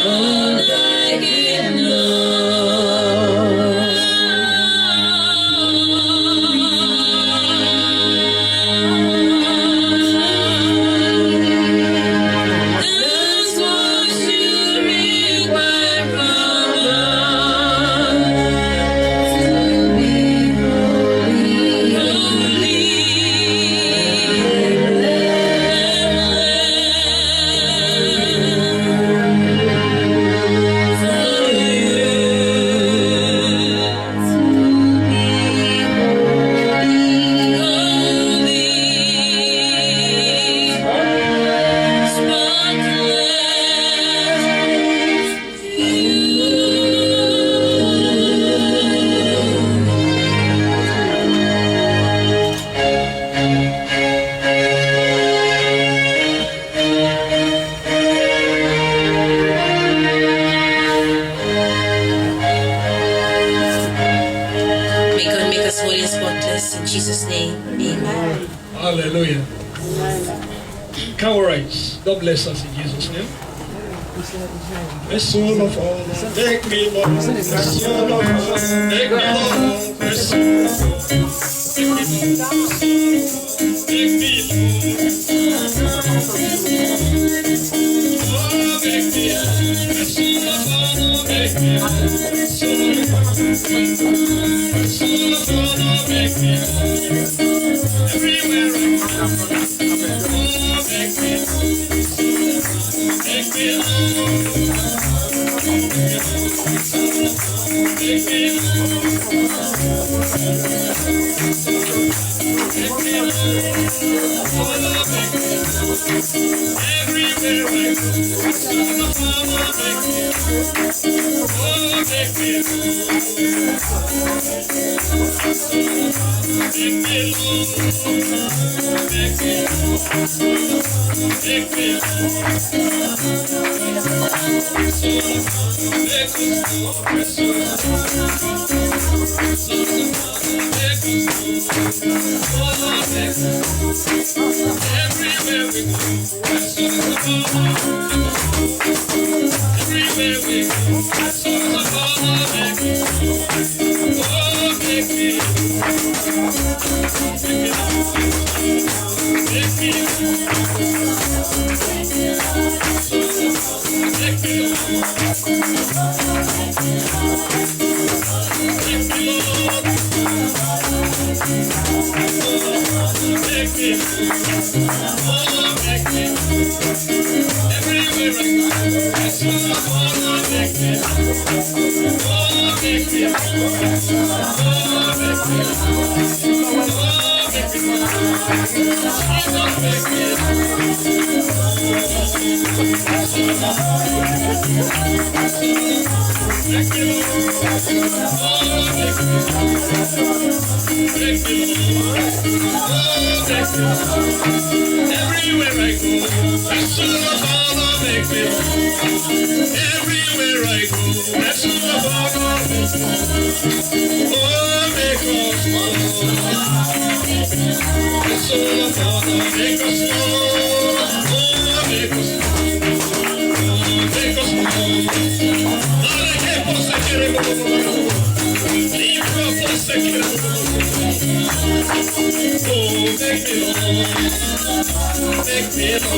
all I can that's what you require from us to be May God make us holy and spotless in Jesus' name. Amen. Hallelujah. Can we rise? God bless us in Jesus' name. The soul of all, take me, Lord. The soul of all, take me, Lord. The soul of all, take me, Lord. Take me, Lord. Oh, make me, the soul of all, make me, the soul of all, the soul of all, make me, everywhere I go. Oh, make me, take me, everywhere we go, everywhere we go, everywhere I go, that's all about make me. Everywhere I go, that's all about make me. Oh, make us more. That's all about make us more. Oh, make us more. Make us more. Dale que por se quiere como libro por se quiere como. Oh, make me Lord, make me Lord,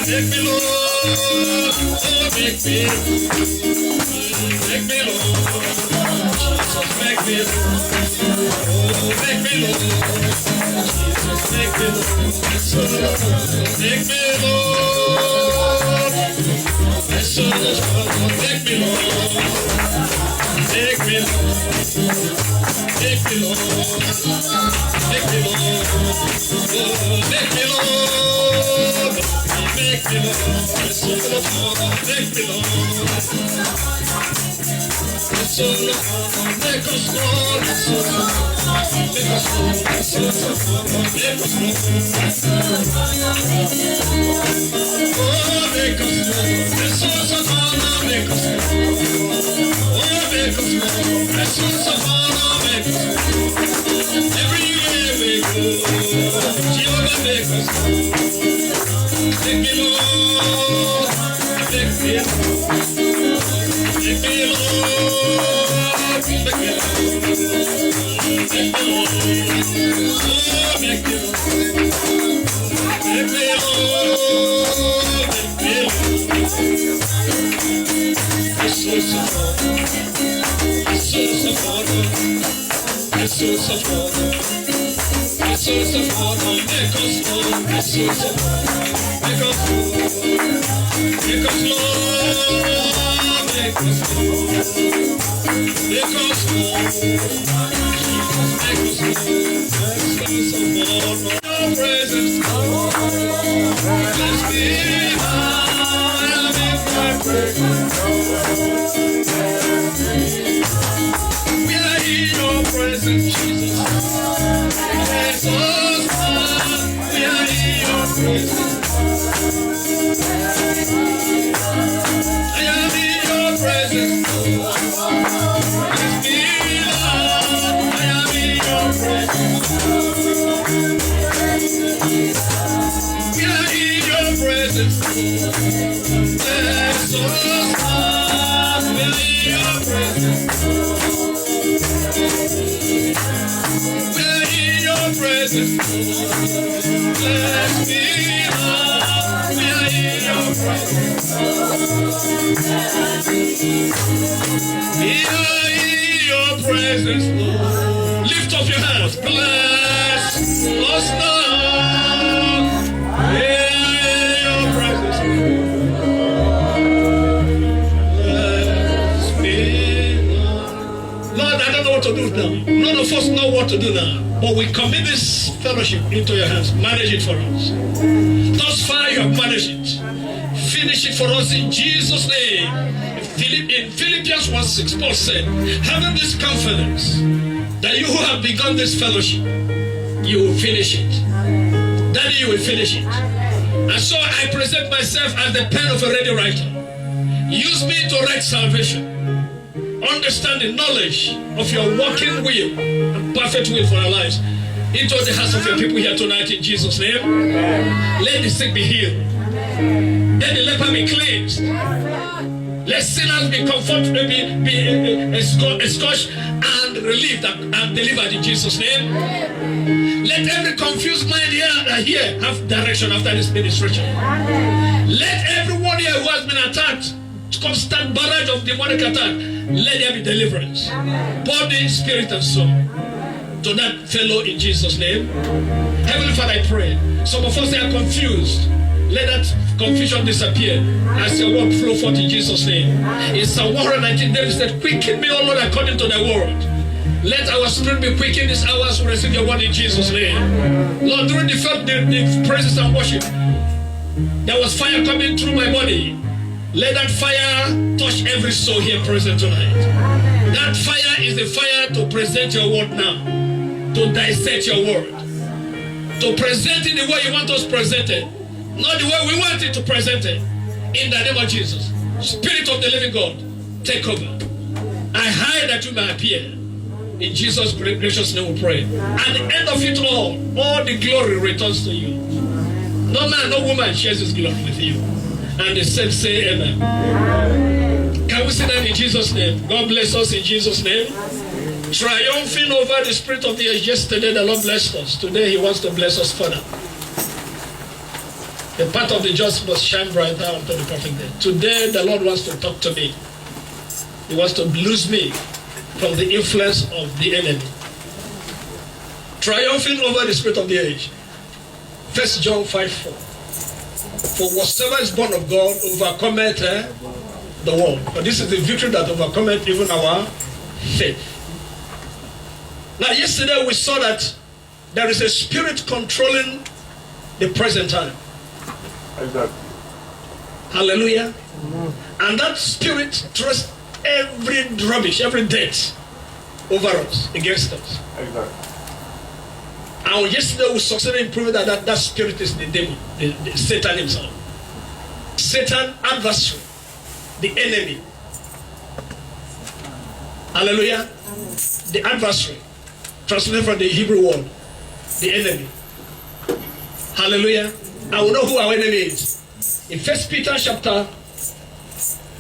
make me Lord, oh, make me Lord, make me Lord, Jesus, make me Lord, oh, make me Lord, Jesus, make me Lord, make me Lord, yes, oh, make me Lord, make me Lord. Make me Lord, make me Lord, make me Lord, make me Lord, make me Lord, make us Lord, make us everywhere we go, Jehovah make us. Make me Lord, make Lift up your hands. Bless us now. In your presence. Bless me now. Lord, I don't know what to do now. None of us know what to do now. But we commit this fellowship into your hands. Manage it for us. Thus far you have managed it. Finish it for us in Jesus' name. In Philippians 1:6, Paul said, having this confidence that you who have begun this fellowship, you will finish it. That you will finish it. And so I present myself as the pen of a radio writer. Use me to write salvation, understanding, knowledge of your working will and perfect will for our lives into the hearts of your people here tonight in Jesus' name. Let the sick be healed. Let the leper be cleansed. Let sinners be comforted, be escorted and relieved and delivered in Jesus' name. Let every confused mind here have direction after this ministration. Let everyone here who has been attacked, constant barrage of demonic attack, let there be deliverance. Body, spirit, and soul. To that fellow in Jesus' name. Heavenly Father, I pray. Some of us they are confused. Let that confusion disappear as your word flow forth in Jesus' name. In Psalm 119, David said, quicken me, O Lord, according to thy word. Let our spirit be quickened this hour to receive your word in Jesus' name. Lord, during the praises and worship, there was fire coming through my body. Let that fire touch every soul here present tonight. That fire is the fire to present your word now, to dissect your word, to present it the way you want us presented. Not the way we want it to present it. In the name of Jesus. Spirit of the living God, take over. I hide that you may appear. In Jesus' great gracious name we pray. At the end of it all the glory returns to you. No man, no woman shares his glory with you. And the saints say amen. Can we say that in Jesus' name? God bless us in Jesus' name. Triumphing over the spirit of the age. Yesterday the Lord blessed us. Today he wants to bless us further. The path of the just must shine brighter unto the perfect day. Today, the Lord wants to talk to me. He wants to loose me from the influence of the enemy. Triumphing over the spirit of the age. 1 John 5:4. For whatsoever is born of God overcometh the world. But this is the victory that overcometh even our faith. Now, yesterday we saw that there is a spirit controlling the present time. Exactly. Hallelujah. And that spirit throws every rubbish, every debt over us, against us. Exactly. And yesterday we succeeded in proving that that spirit is the devil, the Satan himself. Satan, adversary, the enemy. Hallelujah. The adversary, translated from the Hebrew word, the enemy. Hallelujah. I will know who our enemy is. In 1 Peter chapter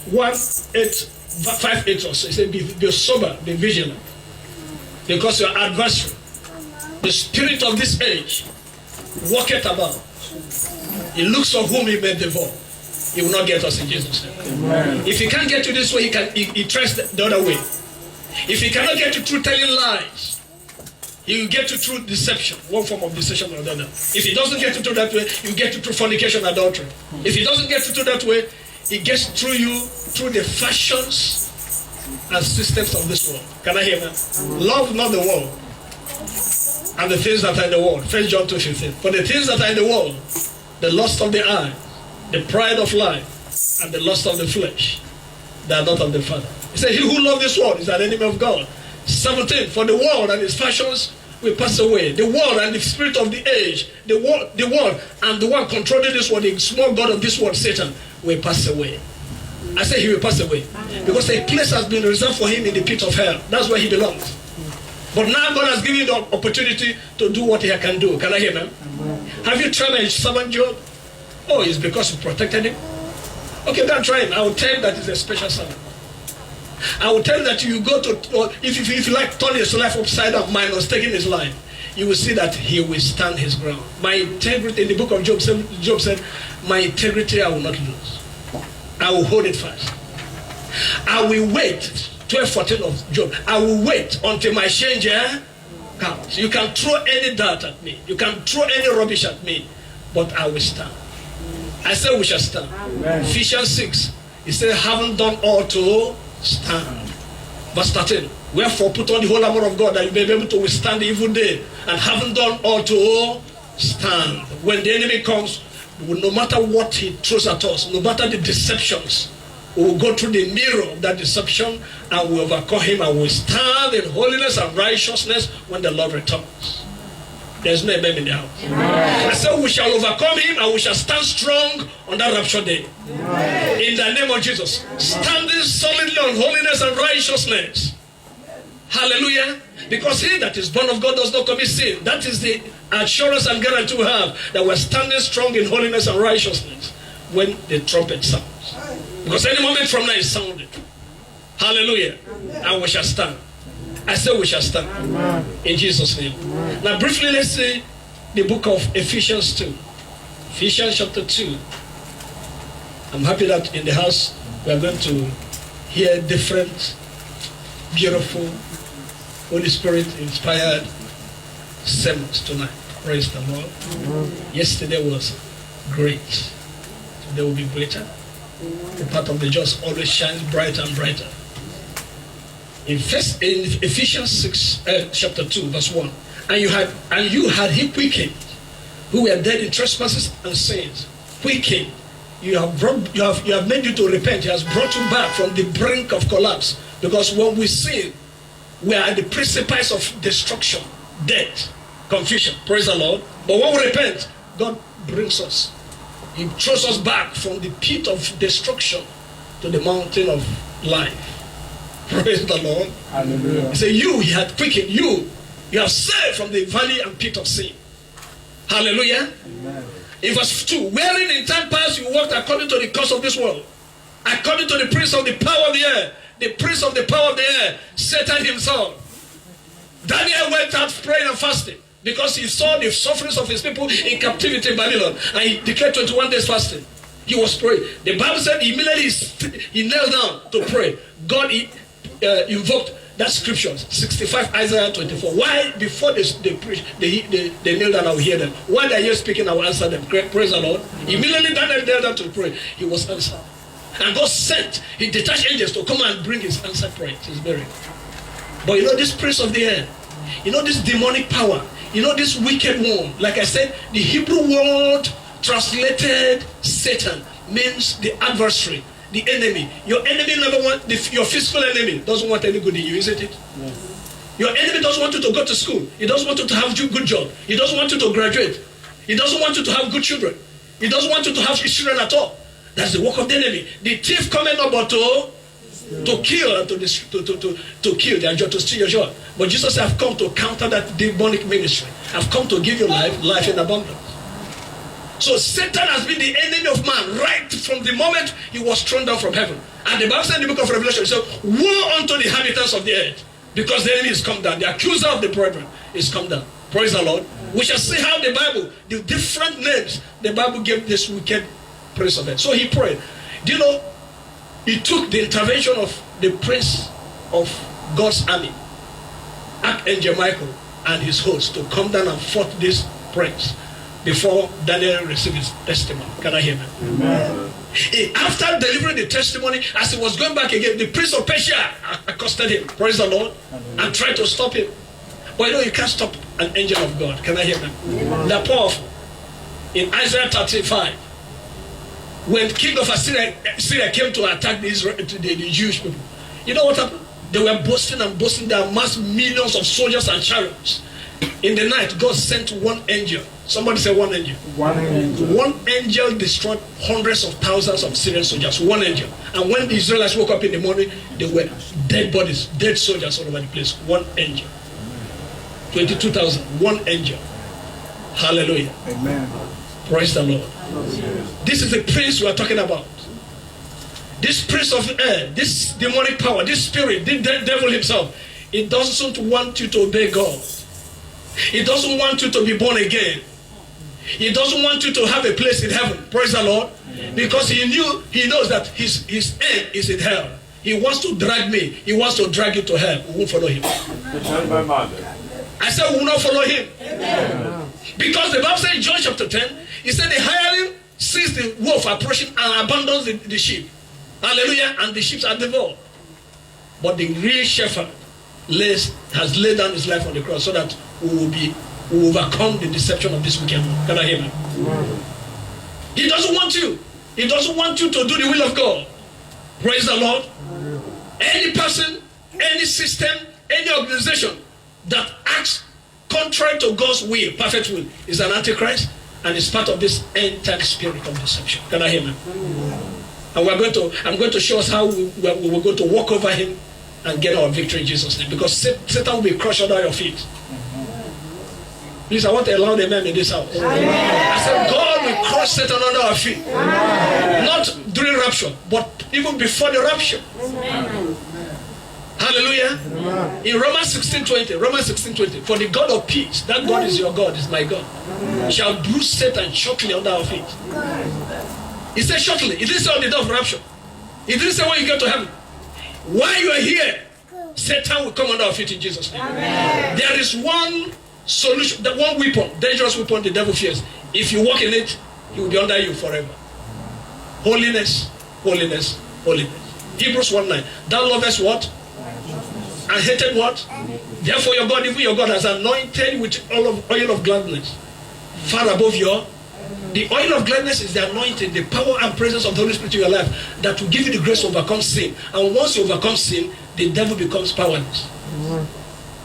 1:5-8 also. It said, be sober, be vigilant. Because your adversary, the spirit of this age, walketh about. He looks for whom he may devour. He will not get us in Jesus' name. Amen. If he can't get you this way, he tries the other way. If he cannot get you through telling lies, he will get you through deception, one form of deception or the other. If he doesn't get you through that way, he will get you through fornication, adultery. If he doesn't get you through that way, he gets through you through the fashions and systems of this world. Can I hear that? Love not the world and the things that are in the world. 1 John 2:15. For the things that are in the world, the lust of the eye, the pride of life, and the lust of the flesh, they are not of the Father. He said, he who loves this world is an enemy of God. 17. For the world and its fashions will pass away. The world and the spirit of the age, the world and the one controlling this world, the small god of this world, Satan, will pass away. I say he will pass away. Because a place has been reserved for him in the pit of hell. That's where he belongs. But now God has given you the opportunity to do what he can do. Can I hear, man? Have you tried a servant Job? Oh, it's because you protected him? Okay, don't try him. I will tell you that he's a special servant. I will tell you that you go to, if you like turn his life upside down, minus taking his life, you will see that he will stand his ground. My integrity, in the book of Job said, my integrity I will not lose. I will hold it fast. I will wait. 12:14 of Job. I will wait until my changer comes. You can throw any dart at me. You can throw any rubbish at me. But I will stand. I say we shall stand. Amen. Ephesians 6. He said, haven't done all to stand. Verse 13. Wherefore put on the whole armor of God that you may be able to withstand the evil day. And haven't done all to stand. When the enemy comes, no matter what he throws at us, no matter the deceptions, we will go through the mirror of that deception and we overcome him and we stand in holiness and righteousness when the Lord returns. There's no amen in the house. Amen. I said we shall overcome him and we shall stand strong on that rapture day. Amen. In the name of Jesus. Standing solidly on holiness and righteousness. Hallelujah. Because he that is born of God does not commit sin. That is the assurance and guarantee we have that we're standing strong in holiness and righteousness when the trumpet sounds. Because any moment from now is sounded. Hallelujah. And we shall stand. I say we shall stand. Amen. In Jesus' name. Amen. Now briefly let's see the book of Ephesians 2. Ephesians chapter 2. I'm happy that in the house we are going to hear different, beautiful, Holy Spirit inspired sermons tonight. Praise the Lord. Amen. Yesterday was great. Today will be greater. The path of the just always shines brighter and brighter. In Ephesians 6, chapter 2, verse 1, and you had he quickened, who were dead in trespasses and sins. Quickened, you have made you to repent. He has brought you back from the brink of collapse. Because when we sin, we are at the precipice of destruction, death, confusion. Praise the Lord. But when we repent, God brings us. He throws us back from the pit of destruction to the mountain of life. Praise the Lord. Hallelujah. He said, he had quickened you. You have saved from the valley and pit of sin. Hallelujah. Amen. In verse 2, wherein in time past you walked according to the course of this world, according to the prince of the power of the air, the prince of the power of the air, Satan himself. Daniel went out praying and fasting because he saw the sufferings of his people in captivity in Babylon, and he declared 21 days fasting. He was praying. The Bible said immediately he knelt down to pray. God invoked that scripture, 65 Isaiah 24. Why before they preach, they kneel down, I will hear them. While they are here speaking, I will answer them. Praise the Lord. Immediately Daniel knelt down to pray. He was answered. And God sent, he detached angels to come and bring his answered prayer, his burial. But you know this prince of the air, you know this demonic power, you know this wicked one, like I said, the Hebrew word translated Satan means the adversary, the enemy. Your enemy number one, your physical enemy doesn't want any good in you, isn't it? Yes. Your enemy doesn't want you to go to school. He doesn't want you to have a good job. He doesn't want you to graduate. He doesn't want you to have good children. He doesn't want you to have children at all. That's the work of the enemy. The thief coming up but to kill and to kill, their job, to steal your job. But Jesus said, I've come to counter that demonic ministry. I've come to give you life in abundance. So Satan has been the enemy of man right from the moment he was thrown down from heaven. And the Bible said in the book of Revelation, so woe unto the inhabitants of the earth, because the enemy is come down. The accuser of the brethren is come down. Praise the Lord. We shall see how the Bible, the different names the Bible gave this wicked prince of earth. So he prayed. Do you know, he took the intervention of the prince of God's army, Archangel Michael, and his host to come down and fought this prince before Daniel received his testimony. Can I hear me? Amen. After delivering the testimony, as he was going back again, the prince of Persia accosted him, praise the Lord, and tried to stop him. But you know, you can't stop an angel of God. Can I hear them? They're powerful. In Isaiah 35, when the king of Assyria came to attack the Jewish people, you know what happened? They were boasting and boasting. They amassed millions of soldiers and chariots. In the night, God sent one angel. Somebody say one angel. One angel. One angel destroyed hundreds of thousands of Syrian soldiers. One angel. And when the Israelites woke up in the morning, they were dead bodies, dead soldiers all over the place. One angel. 22,000. One angel. Hallelujah. Amen. Praise the Lord. This is the prince we are talking about. This prince of air, this demonic power, this spirit, the devil himself, it doesn't want you to obey God. He doesn't want you to be born again. He doesn't want you to have a place in heaven. Praise the Lord. Because he knows that his end is in hell. He wants to drag me. He wants to drag you to hell. We won't follow him. I said we will not follow him. Amen. Because the Bible says in John chapter 10, he said the hireling sees the wolf approaching and abandons the sheep. Hallelujah. And the sheep are devoured. But the real shepherd has laid down his life on the cross so that we will overcome the deception of this wicked one. Can I hear me? He doesn't want you. He doesn't want you to do the will of God. Praise the Lord. Any person, any system, any organization that acts contrary to God's will, perfect will, is an antichrist and is part of this end-time spirit of deception. Can I hear me? And I'm going to show us how we're going to walk over him and get our victory in Jesus' name. Because Satan will be crushed under your feet. Please, I want to allow the men in this house. Amen. I said, God will crush Satan under our feet. Amen. Not during rapture, but even before the rapture. Amen. Hallelujah. Amen. In Romans 16:20, for the God of peace, that God is your God, is my God, shall bruise Satan shortly under our feet. He said shortly. He didn't say on the day of rapture. He didn't say when you get to heaven. While you are here, Satan will come under our feet in Jesus' name. Amen. There is one solution, that one weapon, dangerous weapon the devil fears. If you walk in it, he will be under you forever. Holiness, holiness, holiness. Hebrews 1:9. Thou lovest what? And hated what? Therefore your God, even your God, has anointed with oil of gladness, far above your. The oil of gladness is the anointing, the power and presence of the Holy Spirit in your life that will give you the grace to overcome sin. And once you overcome sin, the devil becomes powerless.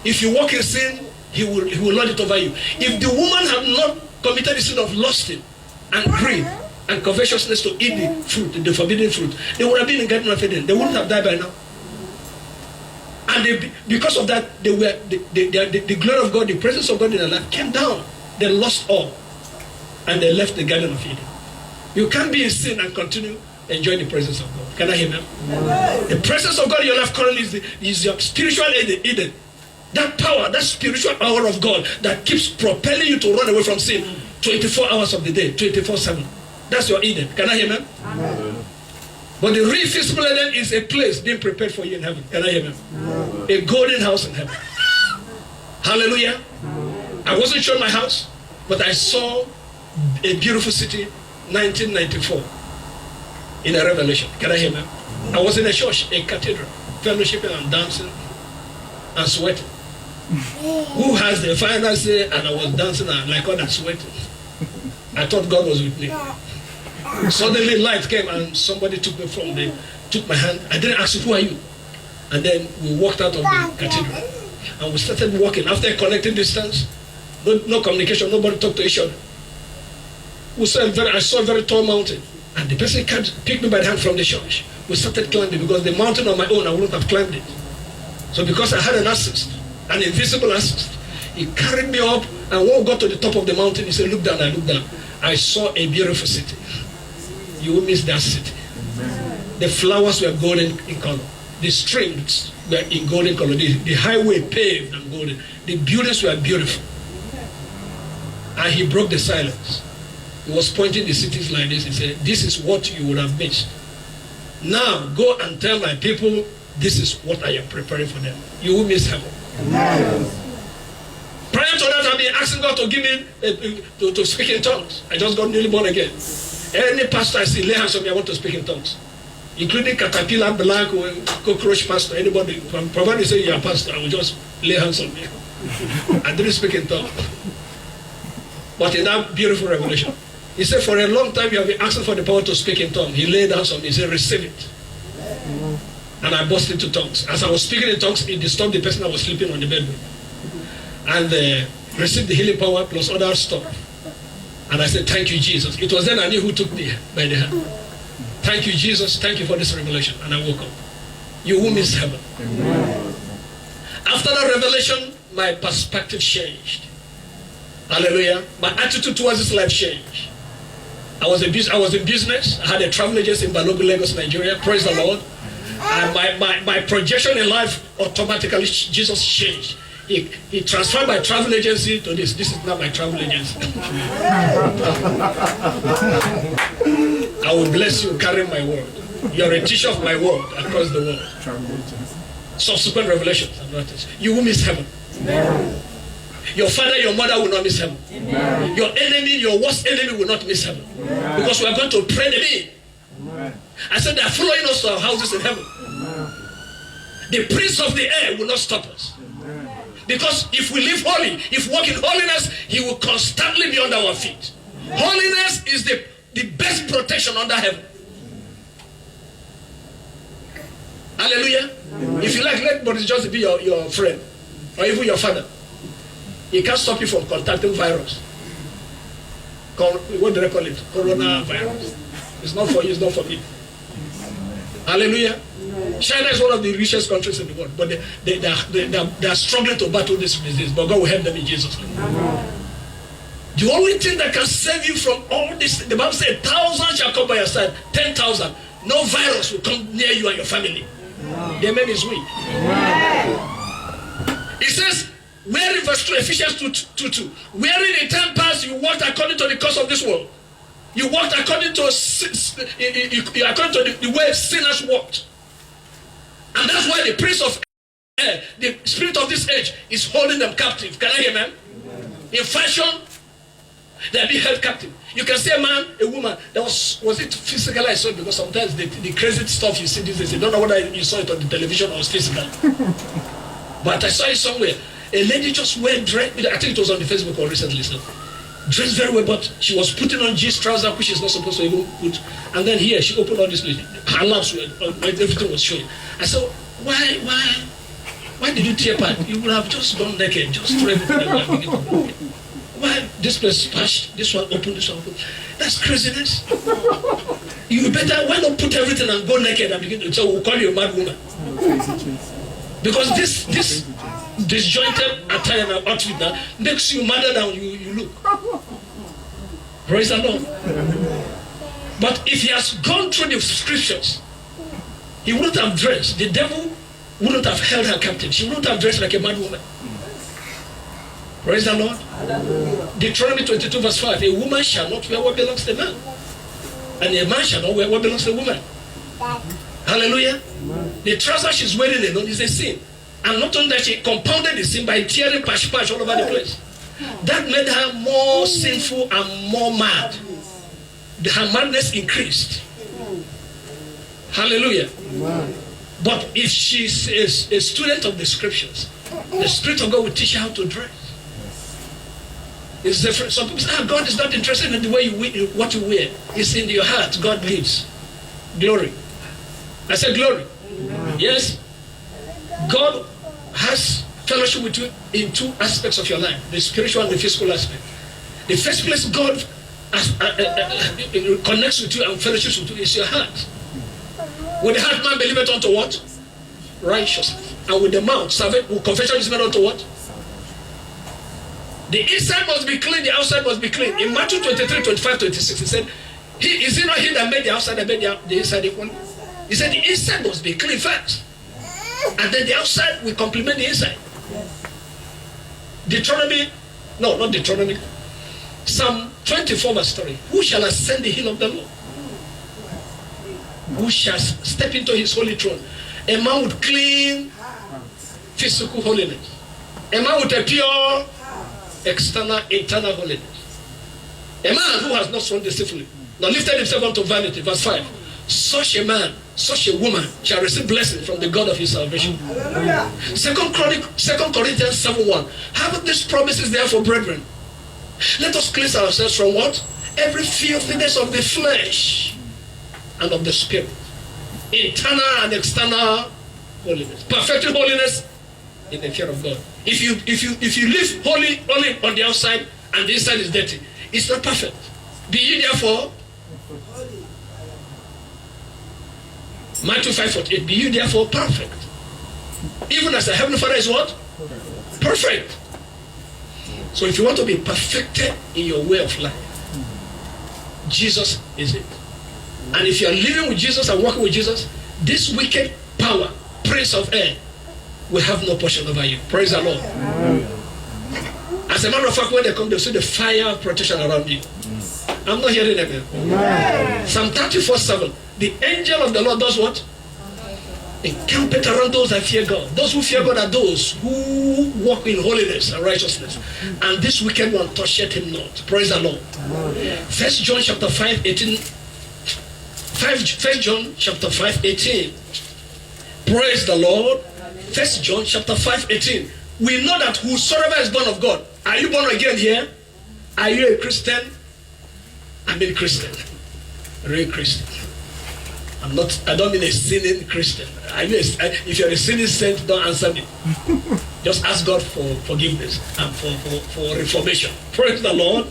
If you walk in sin, he will lord it over you. If the woman had not committed the sin of lusting and greed and covetousness to eat the fruit, the forbidden fruit, they would have been in Garden of Eden. They wouldn't have died by now. And because of that, the glory of God, the presence of God in their life came down. They lost all. And they left the Garden of Eden. You can't be in sin and continue enjoying the presence of God. Can I hear them? The presence of God in your life currently is your spiritual Eden. That power, that spiritual power of God that keeps propelling you to run away from sin 24 hours of the day, 24/7. That's your Eden. Can I hear them? But the real physical Eden is a place being prepared for you in heaven. Can I hear them? A golden house in heaven. Hallelujah. I wasn't shown my house, but I saw a beautiful city, 1994, in a revelation. Can I hear me? I was in a church, a cathedral, fellowshipping and dancing and sweating. Who has the final say? And I was dancing and like God and sweating. I thought God was with me. Suddenly light came and somebody took my hand. I didn't ask, who are you? And then we walked out of the cathedral and we started walking. After a connecting distance, no communication, nobody talked to each other. I saw a very tall mountain, and the person picked me by the hand from the church. We started climbing because the mountain on my own, I wouldn't have climbed it. So because I had an assist, an invisible assist, he carried me up, and when we got to the top of the mountain, he said, look down. I looked down. I saw a beautiful city. You will miss that city. The flowers were golden in color. The streets were in golden color. The highway paved and golden. The buildings were beautiful. And he broke the silence. He was pointing the cities like this. He said, this is what you would have missed. Now go and tell my people, this is what I am preparing for them. You will miss heaven. Prior to that, I've been asking God to give me to speak in tongues. I just got newly born again. Any pastor I see lay hands on me, I want to speak in tongues. Including caterpillar, black, cockroach pastor, anybody. Provided you say you're a pastor, I will just lay hands on me. I didn't speak in tongues. But in that beautiful revelation, he said, for a long time you have been asking for the power to speak in tongues. He laid hands on me. He said, receive it. And I burst into tongues. As I was speaking in tongues, it disturbed the person that was sleeping on the bed with. And received the healing power plus other stuff. And I said, thank you, Jesus. It was then I knew who took me by the hand. Thank you, Jesus. Thank you for this revelation. And I woke up. You will miss heaven. Amen. After that revelation, my perspective changed. Hallelujah. My attitude towards this life changed. I was in business. I had a travel agency in Balogun, Lagos, Nigeria. Praise the Lord. And my projection in life automatically, Jesus changed. He transferred my travel agency to this. This is not my travel agency. I will bless you carrying my word. You're a teacher of my word across the world. Subsequent revelations. You will miss heaven. Amen. Your father, your mother will not miss heaven. Amen. Your enemy, your worst enemy will not miss heaven. Amen. Because we are going to pray them in. Amen. I said they are following us to our houses in heaven. Amen. The prince of the air will not stop us. Amen. Because if we live holy, if we walk in holiness, he will constantly be under our feet. Amen. Holiness is the best protection under heaven. Hallelujah. Amen. If you like, let Boris just be your friend or even your father. He can't stop you from contacting virus. What do they call it? Coronavirus. It's not for you, it's not for me. Hallelujah. China is one of the richest countries in the world, but they are struggling to battle this disease, but God will help them in Jesus' name. The only thing that can save you from all this, the Bible says 1,000 shall come by your side, 10,000. No virus will come near you and your family. The man is weak. It says, wherein verse 2, Ephesians 2:2, wherein in time past you walked according to the course of this world. You walked according to the way sinners walked. And that's why the prince of air, the spirit of this age, is holding them captive. Can I hear, man? In fashion, they are being held captive. You can see a man, a woman, that was it physical I saw it? Because sometimes the crazy stuff you see these days, you don't know whether you saw it on the television or it's physical. But I saw it somewhere. A lady just went dressed, I think it was on the Facebook or recently, so dressed very well, but she was putting on jeans, trousers, which she's not supposed to even put. And then here, she opened all this, her laps were, everything was showing. I said, why did you tear part? You would have just gone naked, just throw everything away and begin to go. Why this place splashed, this one open, this one open? That's craziness. You better, why not put everything and go naked and begin to, so we'll call you a mad woman. Because this disjointed attire and outfit now makes you madder than you look. Praise the Lord. But if he has gone through the scriptures, he wouldn't have dressed. The devil wouldn't have held her captive. She wouldn't have dressed like a mad woman. Praise the Lord. Deuteronomy 22 verse 5, a woman shall not wear what belongs to a man, and a man shall not wear what belongs to a woman. Hallelujah. The trouser she's wearing alone is a sin. And not only that, she compounded the sin by tearing patch all over the place. That made her more sinful and more mad. Her madness increased. Hallelujah. But if she's a student of the scriptures, the Spirit of God will teach her how to dress. It's different. Some people say, God is not interested in the way you wear, what you wear. It's in your heart. God lives. Glory. I said glory. Yes. God has fellowship with you in two aspects of your life, the spiritual and the physical aspect. The first place God connects with you and fellowships with you is your heart. With the heart man believeth unto what? Righteousness. And with the mouth, confession is made unto what? The inside must be clean, the outside must be clean. In Matthew 23, 25, 26, he said, is it not he that made the outside and made the inside equal? He said the inside must be clean first. And then the outside will complement the inside. Psalm 24 verse 3. Who shall ascend the hill of the Lord? Who shall step into his holy throne? A man with clean physical holiness. A man with a pure external, internal holiness. A man who has not sworn deceitfully, nor lifted himself unto vanity. Verse 5. Such a man, such a woman shall receive blessing from the God of his salvation. Hallelujah. 2 Corinthians 7:1. Having these promises therefore, brethren, let us cleanse ourselves from what? Every filthiness of the flesh and of the spirit. Internal and external holiness. Perfecting holiness in the fear of God. If you live holy only on the outside and the inside is dirty, it's not perfect. Be ye therefore Matthew 5:48. Be you therefore perfect, even as the heavenly Father is what? Perfect. So if you want to be perfected in your way of life, Jesus is it. And if you are living with Jesus and working with Jesus, this wicked power, prince of air, will have no portion over you. Praise the Lord. As a matter of fact, when they come, they'll see the fire of protection around you. I'm not hearing them. Psalm 34:7. The angel of the Lord does what? Encampeth around those that fear God. Those who fear God are those who walk in holiness and righteousness. And this wicked one toucheth him not. Praise the Lord. 1 John chapter 5:18. 1 John chapter 5:18. Praise the Lord. 1 John chapter 5:18. We know that whosoever is born of God. Are you born again here? Are you a Christian? I'm a Christian. Real Christian. I don't mean a sinning Christian. If you're a sinning saint, don't answer me. Just ask God for forgiveness and for reformation. Praise the Lord.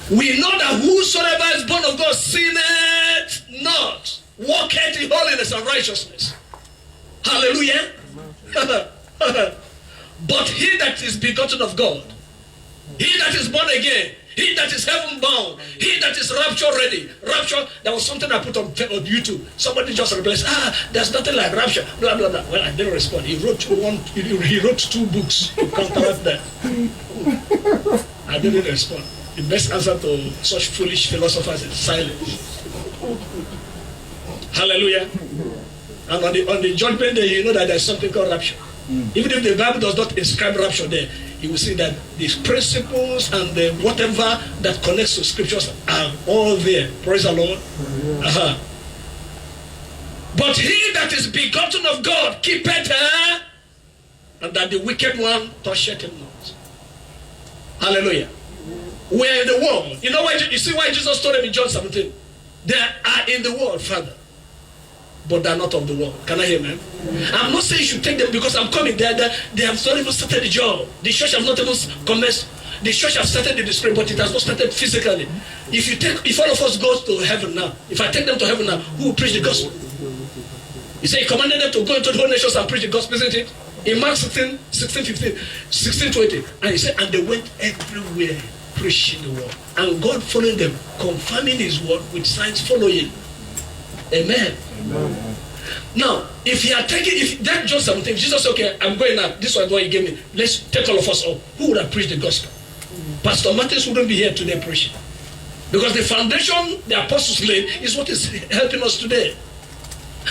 We know that whosoever is born of God sinneth not, walketh in holiness and righteousness. Hallelujah. But he that is begotten of God, he that is born again, he that is heaven bound, he that is rapture ready. Rapture, there was something I put on YouTube. Somebody just replaced, there's nothing like rapture, blah, blah, blah. Well, I didn't respond. He wrote 2 books to counteract that. I didn't respond. The best answer to such foolish philosophers is silence. Hallelujah. And on the judgment day, you know that there's something called rapture. Even if the Bible does not inscribe rapture there, you will see that these principles and the whatever that connects to scriptures are all there. Praise the Lord. But he that is begotten of God keepeth her, and that the wicked one toucheth him not. Hallelujah. We're in the world. You know why? You see why Jesus told them in John 17? They are in the world, Father, but they are not of the world. Can I hear, man? I'm not saying you should take them because I'm coming. They have not even started the job. The church has not even commenced. The church has started in the spirit, but it has not started physically. If all of us go to heaven now, if I take them to heaven now, who will preach the gospel? He said he commanded them to go into the whole nations and preach the gospel, isn't it? In Mark 16, 20. And he said, and they went everywhere preaching the word. And God followed them, confirming his word with signs following. Amen. Now, if that John 17, Jesus said, okay, I'm going now. This was what he gave me. Let's take all of us up. Who would have preached the gospel? Pastor Martins wouldn't be here today preaching. Because the foundation the apostles laid is what is helping us today.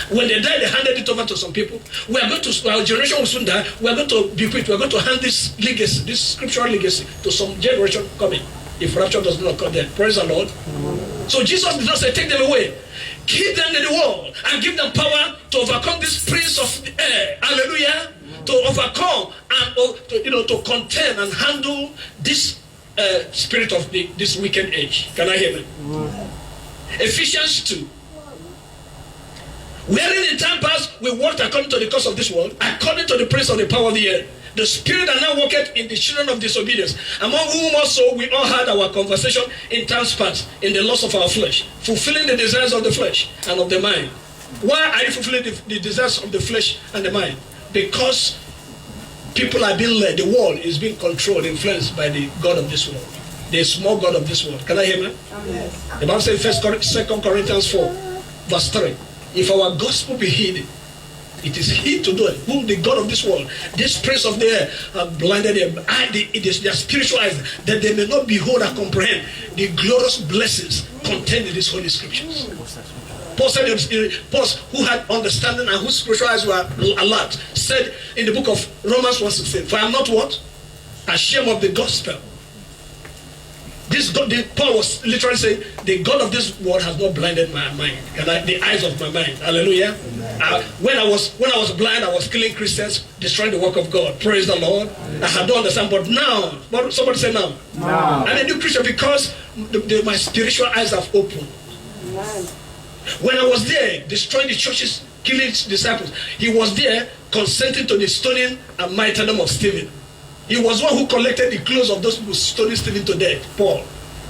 When they died, they handed it over to some people. Our generation will soon die. We are going to be quick. We are going to hand this legacy, this scriptural legacy, to some generation coming. If rapture does not occur then. Praise the Lord. So Jesus did not say, take them away. Keep them in the world and give them power to overcome this prince of the air. Hallelujah. To overcome and to contend and handle this spirit of this wicked age. Can I hear me? Ephesians 2. Wherein in time past we walked according to the course of this world, according to the prince of the power of the air, the spirit that now worketh in the children of disobedience, among whom also we all had our conversation in times past, in the lust of our flesh, fulfilling the desires of the flesh and of the mind. Why are you fulfilling the desires of the flesh and the mind? Because People are being led. The world is being controlled, influenced by the God of this world. The small God of this world. Can I hear me? The Bible says in 2 Corinthians 4, verse 3. If our gospel be hidden, it is he to do it, whom the God of this world, this prince of the air, have blinded them. It is their spiritual eyes, that they may not behold and comprehend the glorious blessings contained in these holy scriptures. Paul said, Paul, who had understanding and whose spiritual eyes were alert, said in the book of Romans 1:16, for I am not what? Ashamed of the gospel. This God, Paul was literally saying, the God of this world has not blinded my mind, the eyes of my mind. Hallelujah. When I was blind, I was killing Christians, destroying the work of God. Praise the Lord. I don't understand, but now, somebody say now. I'm a new Christian because my spiritual eyes have opened. When I was there, destroying the churches, killing disciples, he was there consenting to the stoning and martyrdom of Stephen. He was one who collected the clothes of those people stoning Stephen to death, Paul,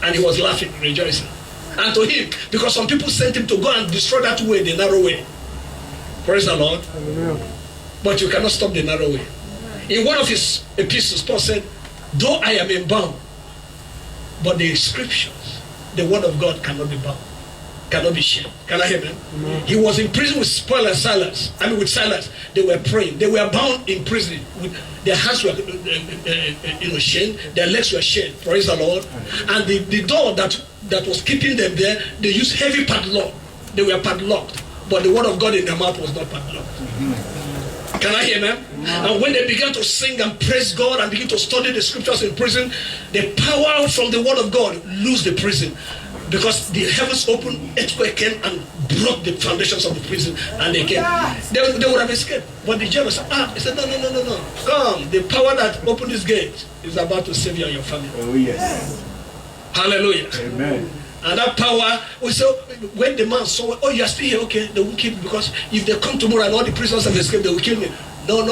and he was laughing, rejoicing. And to him, because some people sent him to go and destroy that way, the narrow way. Praise the Lord. But you cannot stop the narrow way. In one of his epistles, Paul said, though I am bound, but the scriptures, the word of God cannot be bound, cannot be shared. Can I hear me? He was in prison with Paul and Silas. With Silas, they were praying. They were bound in prison. Their hands were chained. Their legs were chained. Praise the Lord. And the door that was keeping them there, they used heavy padlock. They were padlocked, but the word of God in their mouth was not padlocked. Can I hear me? And when they began to sing and praise God and begin to study the scriptures in prison, the power from the word of God loosed the prison. Because the heavens opened, earthquake came and broke the foundations of the prison, and they came. They would have escaped. But the jailer said, he said, no. Come, the power that opened this gate is about to save you and your family. Oh, yes. Hallelujah. Amen. And that power, so when the man saw, oh, you are still here, okay, they will kill me, because if they come tomorrow and all the prisoners have escaped, they will kill me. No.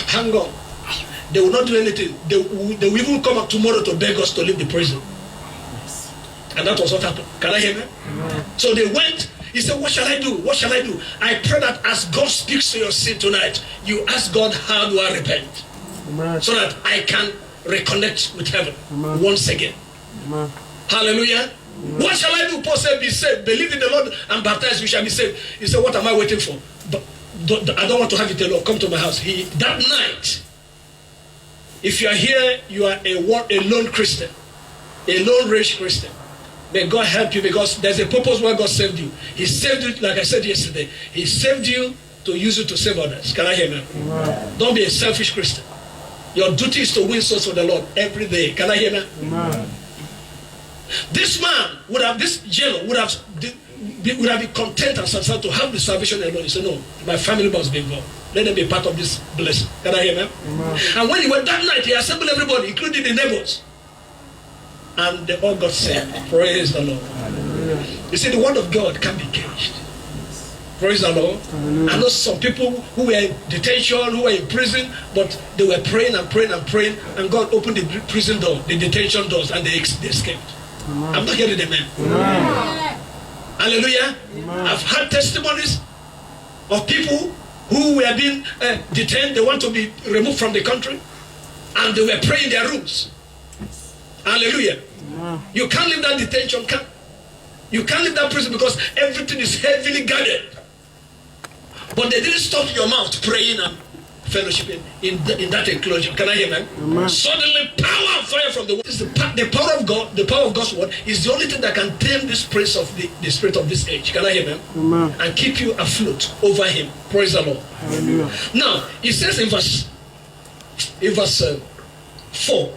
Hang on. They will not do anything. They will even come up tomorrow to beg us to leave the prison. And that was what happened. Can I hear me? So they went. He said, what shall I do? What shall I do? I pray that as God speaks to your sin tonight, you ask God, how do I repent? So that I can reconnect with heaven once again. Hallelujah. What shall I do? Paul said, be saved. Believe in the Lord and baptize, you shall be saved. He said, what am I waiting for? But I don't want to have it alone. Come to my house. That night, if you are here, you are a lone Christian, a lone race Christian. May God help you, because there's a purpose why God saved you. He saved you, like I said yesterday. He saved you to use you to save others. Can I hear me? Don't be a selfish Christian. Your duty is to win souls for the Lord every day. Can I hear me? This man this jailer would have been content and satisfied to have the salvation alone. He said, no, my family must be involved. Let them be part of this blessing. Can I hear me? And when he went that night, he assembled everybody, including the neighbors. And they all got saved. Praise the Lord. You see, the word of God can be caged. Praise the Lord. I know some people who were in detention, who were in prison, but they were praying and praying and praying, and God opened the prison door, the detention doors, and they escaped. I'm not hearing amen. Hallelujah. I've had testimonies of people who were being detained. They want to be removed from the country, and they were praying in their rooms. Hallelujah. You can't leave that detention camp. You can't leave that prison, because everything is heavily guarded. But they didn't stop your mouth praying and fellowshipping in that enclosure. Can I hear, man? Suddenly, power and fire from the word. The power of God, the power of God's word, is the only thing that can tame this prince of the spirit of this age. Can I hear, man? And keep you afloat over him. Praise the Lord. Hallelujah. Now, it says in verse 4.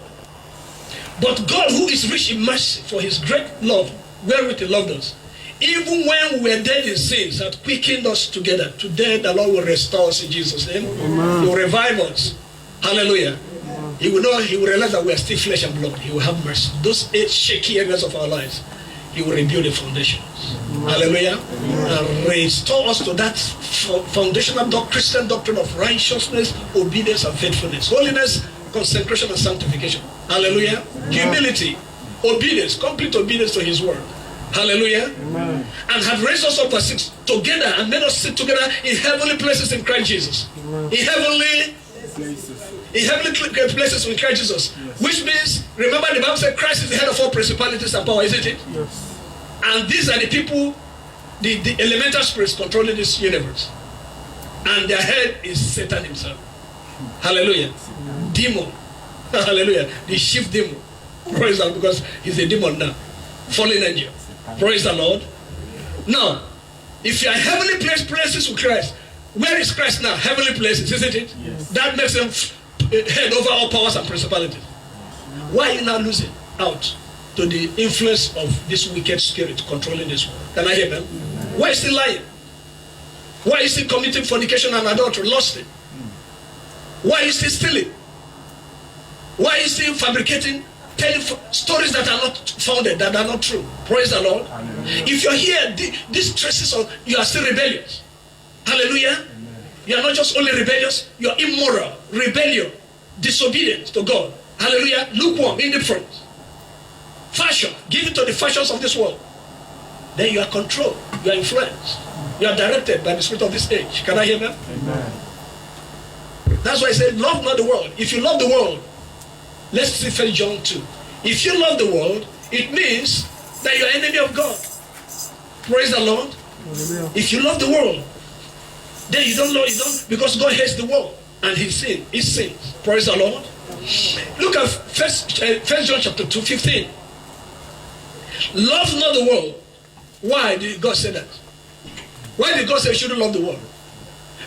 But God, who is rich in mercy, for his great love, wherewith he loved us, even when we were dead in sins, hath quickened us together. Today the Lord will restore us in Jesus' name. He will revive us. Hallelujah. He will realize that we are still flesh and blood. He will have mercy. Those 8 shaky areas of our lives, he will rebuild the foundations. Hallelujah. And restore us to that foundational Christian doctrine of righteousness, obedience, and faithfulness. Holiness, consecration, and sanctification. Hallelujah. Humility, obedience, complete obedience to his word. Hallelujah. And have raised us up, verse 6, together, and made us sit together in heavenly places in Christ Jesus. In heavenly places. in heavenly places with Christ Jesus. Yes. Which means, remember the Bible said Christ is the head of all principalities and power, isn't it? Yes. And these are the people, the elemental spirits controlling this universe. And their head is Satan himself. Hallelujah. Demon. Hallelujah. The chief demon. Praise the Lord, because he's a demon now. Fallen angel. Praise the Lord. Now, if you are heavenly places with Christ, where is Christ now? Heavenly places, isn't it? Yes. That makes him head over all powers and principalities. Why are you now losing out to the influence of this wicked spirit controlling this world? Can I hear them? Why is he lying? Why is he committing fornication and adultery, lusting? Why is he stealing? Why is he fabricating, telling stories that are not founded, that are not true? Praise the Lord. Amen. If you're here, these traces of, you are still rebellious. Hallelujah. Amen. You are not just only rebellious, you are immoral, rebellion, disobedient to God. Hallelujah. Lukewarm, indifferent. Fashion, given to the fashions of this world. Then you are controlled, you are influenced, you are directed by the spirit of this age. Can I hear that? Amen. That's why I said, love not the world. If you love the world, let's see 1 John 2. If you love the world, it means that you're enemy of God. Praise the Lord. Amen. If you love the world, then you don't love it, because God hates the world and He sins. Praise the Lord. Look at 1 John chapter 2, 15. Love not the world. Why did God say that? Why did God say you shouldn't love the world?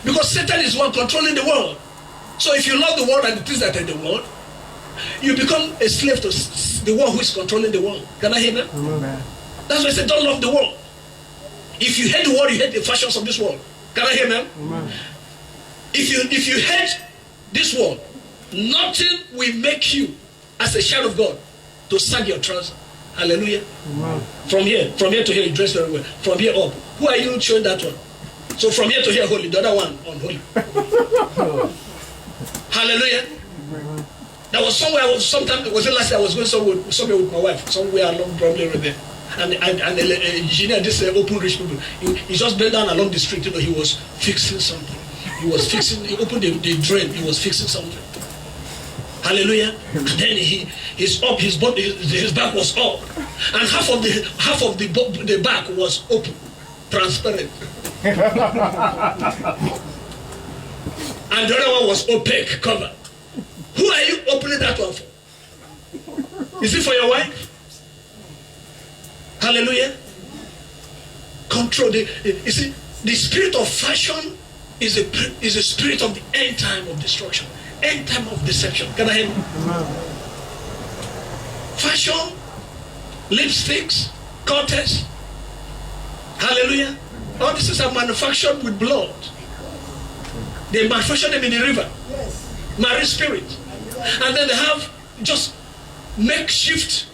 Because Satan is one controlling the world. So if you love the world and the things that are in the world, you become a slave to the one who is controlling the world. Can I hear that? Amen. That's why I said don't love the world. If you hate the world, you hate the fashions of this world. Can I hear that? Amen. If you hate this world, nothing will make you, as a child of God, to sag your trousers. Hallelujah. Amen. From here to here, you dress very well. From here up, who are you showing that one? So from here to here, holy. The other one, unholy. Hallelujah. Amen. There was somewhere, sometime, it was the last year I was going somewhere with my wife, somewhere along probably there. And the engineer, this open rich people, he just bent down along the street, you know, he was fixing something. He opened the drain, he was fixing something. Hallelujah. And then he's up, his back was up. And half of the back was open, transparent. And the other one was opaque, covered. Who are you opening that one for? Is it for your wife? Hallelujah. Control. You see, the spirit of fashion is a spirit of the end time of destruction. End time of deception. Can I hear you? Fashion, lipsticks, curtains. Hallelujah. All these are manufactured with blood. They manufacture them in the river. Marine spirit. And then they have just makeshift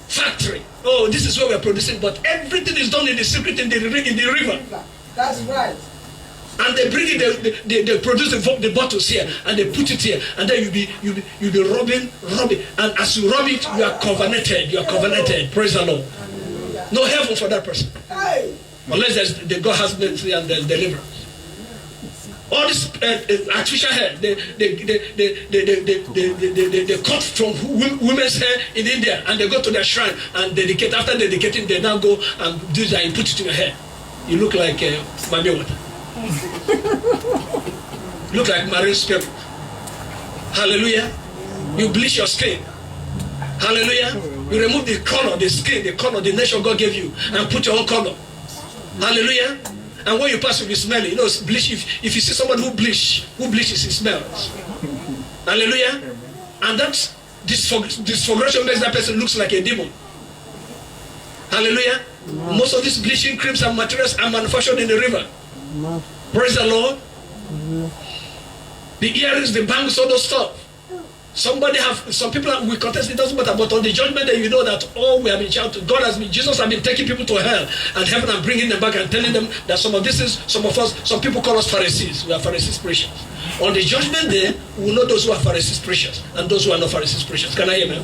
factory. Oh, this is where we're producing, but everything is done in the secret in the river. That's right. And they bring it, they produce the bottles here, and they put it here, and then you'll be rubbing, and as you rub it, you are covenanted. Praise the Lord. No heaven for that person, unless the God has mercy and there's deliverance. All this artificial hair, they cut from women's hair in India, and they go to their shrine and dedicate. After dedicating, they now go and do that and put it in your hair. You look like Mami water. Look like marine spirit. Hallelujah. You bleach your skin. Hallelujah. You remove the color, the skin, the color, the nature God gave you, and put your own color. Hallelujah. And when you pass, you'll be smelly. You know, bleach. If you see someone who bleaches, he smells. Hallelujah. And that's disfiguration makes that person looks like a demon. Hallelujah. Most of these bleaching creams and materials are manufactured in the river. Praise the Lord. The earrings, the bangles, all those stuff. Some people will contest, it doesn't matter, but on the judgment day, you know that all we have been shouting, Jesus has been taking people to hell and heaven and bringing them back and telling them that some people call us Pharisees. We are Pharisees preachers. On the judgment day, we will know those who are Pharisees preachers and those who are not Pharisees preachers. Can I hear me?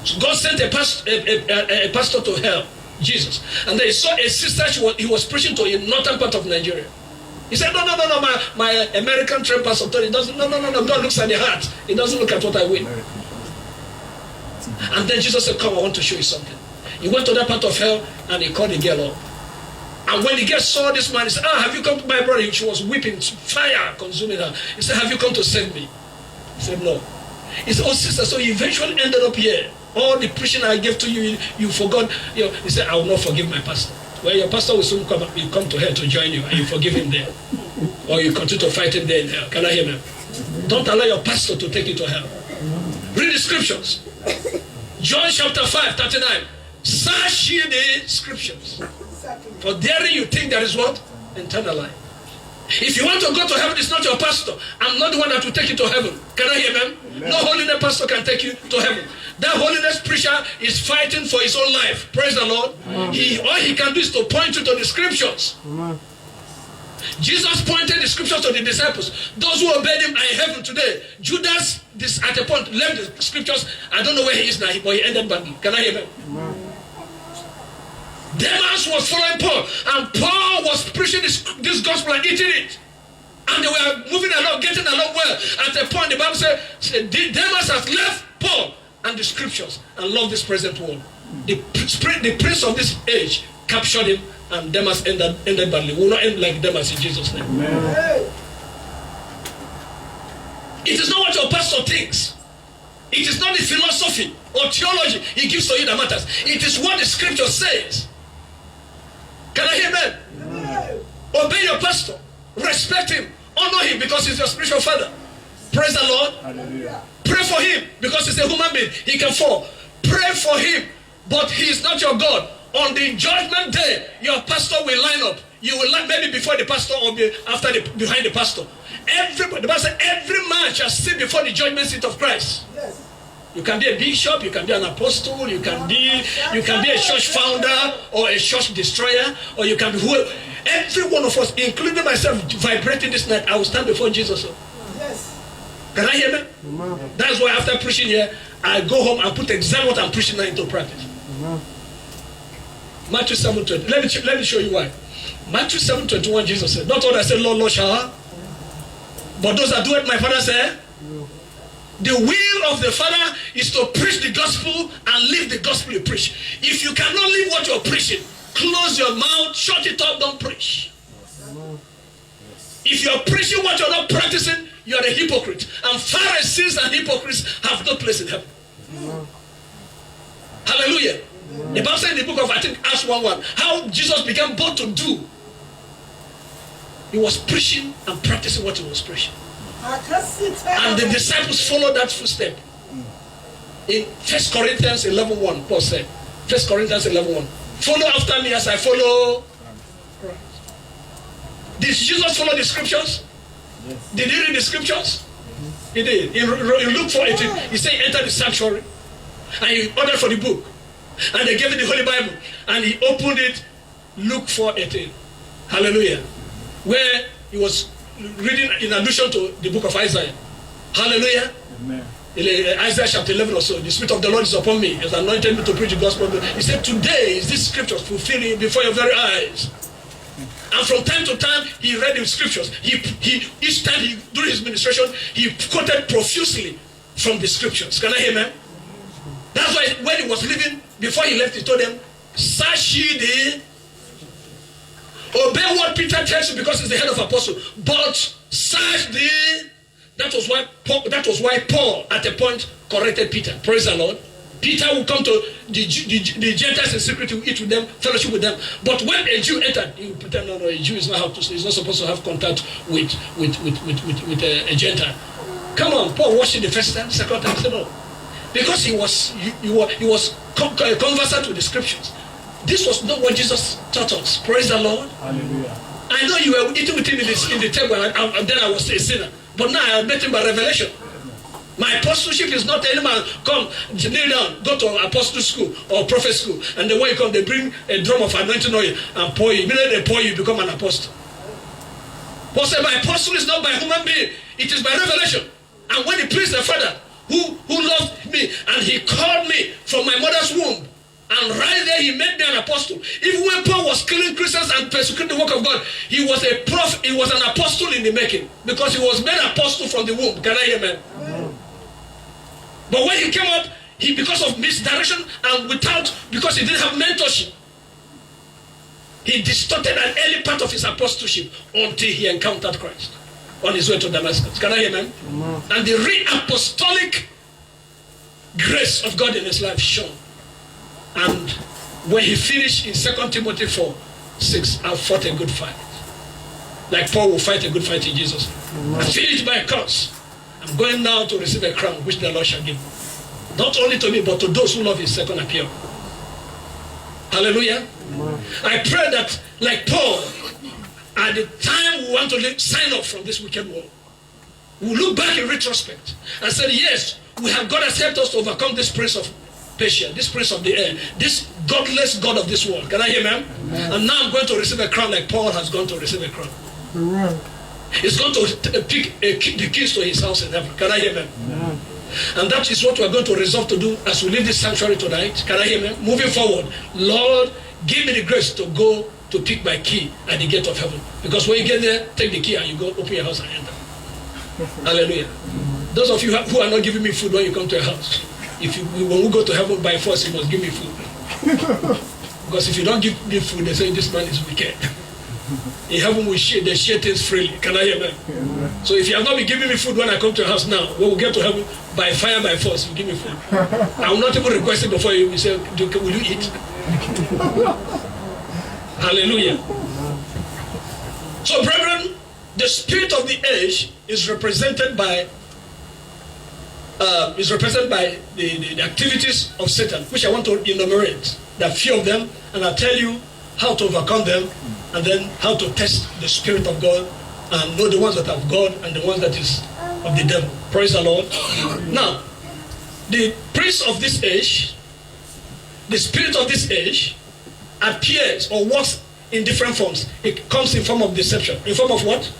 So God sent a pastor to hell, Jesus. And they saw a sister he was preaching to in northern part of Nigeria. He said, no, my American trained pastor told, doesn't, no, God looks at the heart. He doesn't look at what I win. And then Jesus said, come, I want to show you something. He went to that part of hell and he called the girl up. And when the girl saw this man, he said, have you come to my brother? She was weeping, fire consuming her. He said, have you come to save me? He said, no. He said, oh sister, so you eventually ended up here. All the preaching I gave to you, you forgot. You know, he said, I will not forgive my pastor. Well, your pastor will soon come to hell to join you, and you forgive him there. Or you continue to fight him there in hell. Can I hear me? Don't allow your pastor to take you to hell. Read the scriptures. John chapter 5, 39. Search ye the scriptures. For therein you think there is what? Eternal life. If you want to go to heaven, it's not your pastor. I'm not the one that will take you to heaven. Can I hear them? Amen. No holiness pastor can take you to heaven. That holiness preacher is fighting for his own life. Praise the Lord. All he can do is to point you to the scriptures. Amen. Jesus pointed the scriptures to the disciples. Those who obeyed him are in heaven today. Judas, at a point, left the scriptures. I don't know where he is now, but he ended badly. Can I hear them? Amen. Demas was following Paul, and Paul was preaching this gospel and eating it. And they were moving along, getting along well. At a point, the Bible said Demas has left Paul and the scriptures and loved this present world. The prince of this age captured him, and Demas ended badly. We will not end like Demas in Jesus' name. Amen. It is not what your pastor thinks. It is not the philosophy or theology he gives to you that matters. It is what the scripture says. Can I hear amen? Amen? Obey your pastor. Respect him. Honor him because he's your spiritual father. Praise the Lord. Hallelujah. Pray for him because he's a human being. He can fall. Pray for him, but he is not your God. On the judgment day, your pastor will line up. You will line maybe before the pastor or behind the pastor. The Bible says every man shall sit before the judgment seat of Christ. Yes. You can be a bishop, you can be an apostle, you can be a church founder or a church destroyer, or you can be whoever. Every one of us, including myself, vibrating this night, I will stand before Jesus. Yes. Can I hear me? Amen. That's why after preaching here, I go home and put exactly what I'm preaching now into practice. Amen. Matthew 7:20. Let me show you why. Matthew 7:21, Jesus said, not all that say, Lord, Lord shall, but those that do it, my Father said. The will of the Father is to preach the gospel and live the gospel you preach. If you cannot live what you're preaching, close your mouth, shut it up, don't preach. If you're preaching what you're not practicing, you're a hypocrite. And Pharisees and hypocrites have no place in heaven. Hallelujah. The Bible said in the book of, I think, Acts 1:1, how Jesus began both to do. He was preaching and practicing what he was preaching. And the disciples followed that footstep. In 1 Corinthians 11:1, Paul said, 1 Corinthians 11:1, follow after me as I follow Christ. Did Jesus follow the scriptures? Yes. Did he read the scriptures? He did. In Luke 4:18, he said, enter the sanctuary. And he ordered for the book. And they gave him the Holy Bible. And he opened it, Luke 4:18. Hallelujah. Where he was reading in allusion to the book of Isaiah. Hallelujah. Amen. In Isaiah chapter 11 or so, the Spirit of the Lord is upon me. He has anointed me to preach the gospel. He said, today is this scripture fulfilling before your very eyes. And from time to time, he read the scriptures. Each time during his ministration, he quoted profusely from the scriptures. Can I hear amen? That's why when he was leaving, before he left, he told them, search ye the, obey what Peter tells you because he's the head of apostle. But search the, that was why Paul at a point corrected Peter. Praise the Lord. Peter will come to the Gentiles in secret, to eat with them, fellowship with them. But when a Jew entered, he would pretend, no, a Jew is not supposed to have contact with a Gentile. Come on, Paul watched it the first time, second time, he said no. Because he was conversant with the scriptures. This was not what Jesus taught us. Praise the Lord. Hallelujah. I know you were eating with him in the table, and then I was a sinner. But now I met him by revelation. My apostleship is not any man come, kneel down, go to apostle school or prophet school, and then when you come, they bring a drum of anointing oil and pour you. Immediately they pour you, become an apostle. Paul said, my apostle is not by human being, it is by revelation. And when he pleased the Father, who loved me, and he called me from my mother's womb, And right there, he made me an apostle. Even when Paul was killing Christians and persecuting the work of God, he was a prophet, he was an apostle in the making. Because he was made apostle from the womb. Can I hear amen? But when he came up, because of misdirection and because he didn't have mentorship, he distorted an early part of his apostleship until he encountered Christ on his way to Damascus. Can I hear amen? And the re-apostolic grace of God in his life shone. And when he finished in 2 Timothy 4:6, I fought a good fight. Like Paul will fight a good fight in Jesus. I finished my course. I'm going now to receive a crown which the Lord shall give. Not only to me, but to those who love his second appearing. Hallelujah. I pray that, like Paul, at the time we want to sign up from this wicked world, we look back in retrospect and say, yes, God has helped us to overcome this prince of Persia, this prince of the air, this godless God of this world. Can I hear amen? And now I'm going to receive a crown like Paul has gone to receive a crown. He's going to pick the keys to his house in heaven. Can I hear amen? And that is what we're going to resolve to do as we leave this sanctuary tonight. Can I hear amen? Moving forward, Lord, give me the grace to go to pick my key at the gate of heaven. Because when you get there, take the key and you go open your house and enter. Hallelujah. Those of you who are not giving me food when you come to a house, when we go to heaven by force, you must give me food. Because if you don't give me food, they say this man is wicked. In heaven they share things freely. Can I hear amen? So if you have not been giving me food when I come to your house now, when we get to heaven, by fire, by force, you give me food. I will not even request it before you say, will you eat? Hallelujah. So brethren, the spirit of the age is represented by the activities of Satan, which I want to enumerate. There are few of them, and I'll tell you how to overcome them, and then how to test the Spirit of God, and know the ones that have God and the ones that is of the devil. Praise the Lord. Now, the prince of this age, the spirit of this age, appears or works in different forms. It comes in form of deception. In form of what?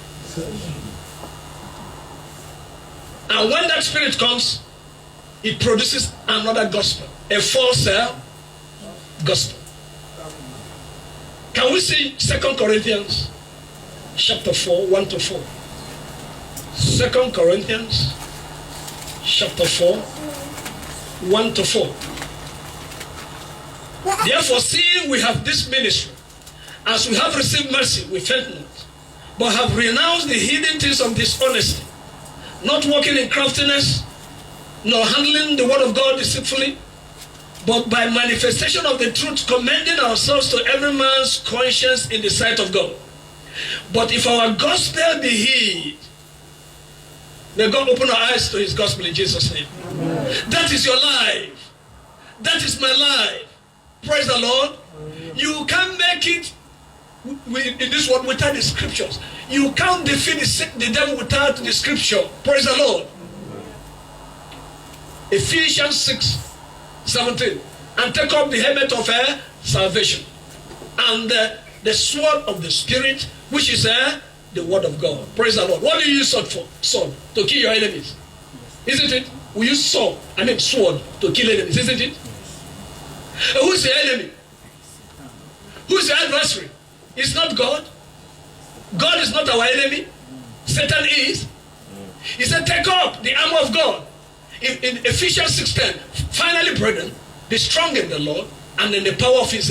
And when that spirit comes, it produces another gospel, a false gospel. Can we see 2 Corinthians chapter 4, 1 to 4? 2 Corinthians chapter 4, 1 to 4. Therefore, seeing we have this ministry, as we have received mercy, we faint not, but have renounced the hidden things of dishonesty, not walking in craftiness, nor handling the word of God deceitfully, but by manifestation of the truth, commending ourselves to every man's conscience in the sight of God. But if our gospel be hid, may God open our eyes to his gospel in Jesus' name. Amen. That is your life. That is my life. Praise the Lord. You can't make it in this world without the scriptures. You can't defeat the devil without the scripture. Praise the Lord. Ephesians 6:17. And take up the helmet of salvation and the sword of the Spirit, which is the word of God. Praise the Lord. What do you use sword for? Sword to kill your enemies, isn't it? We use sword to kill enemies, isn't it? Who is the enemy? Who is the adversary? It's not God. God is not our enemy. Satan is. He said, take up the armor of God. In Ephesians 6:10, finally, brethren, be strong in the Lord and in the power of his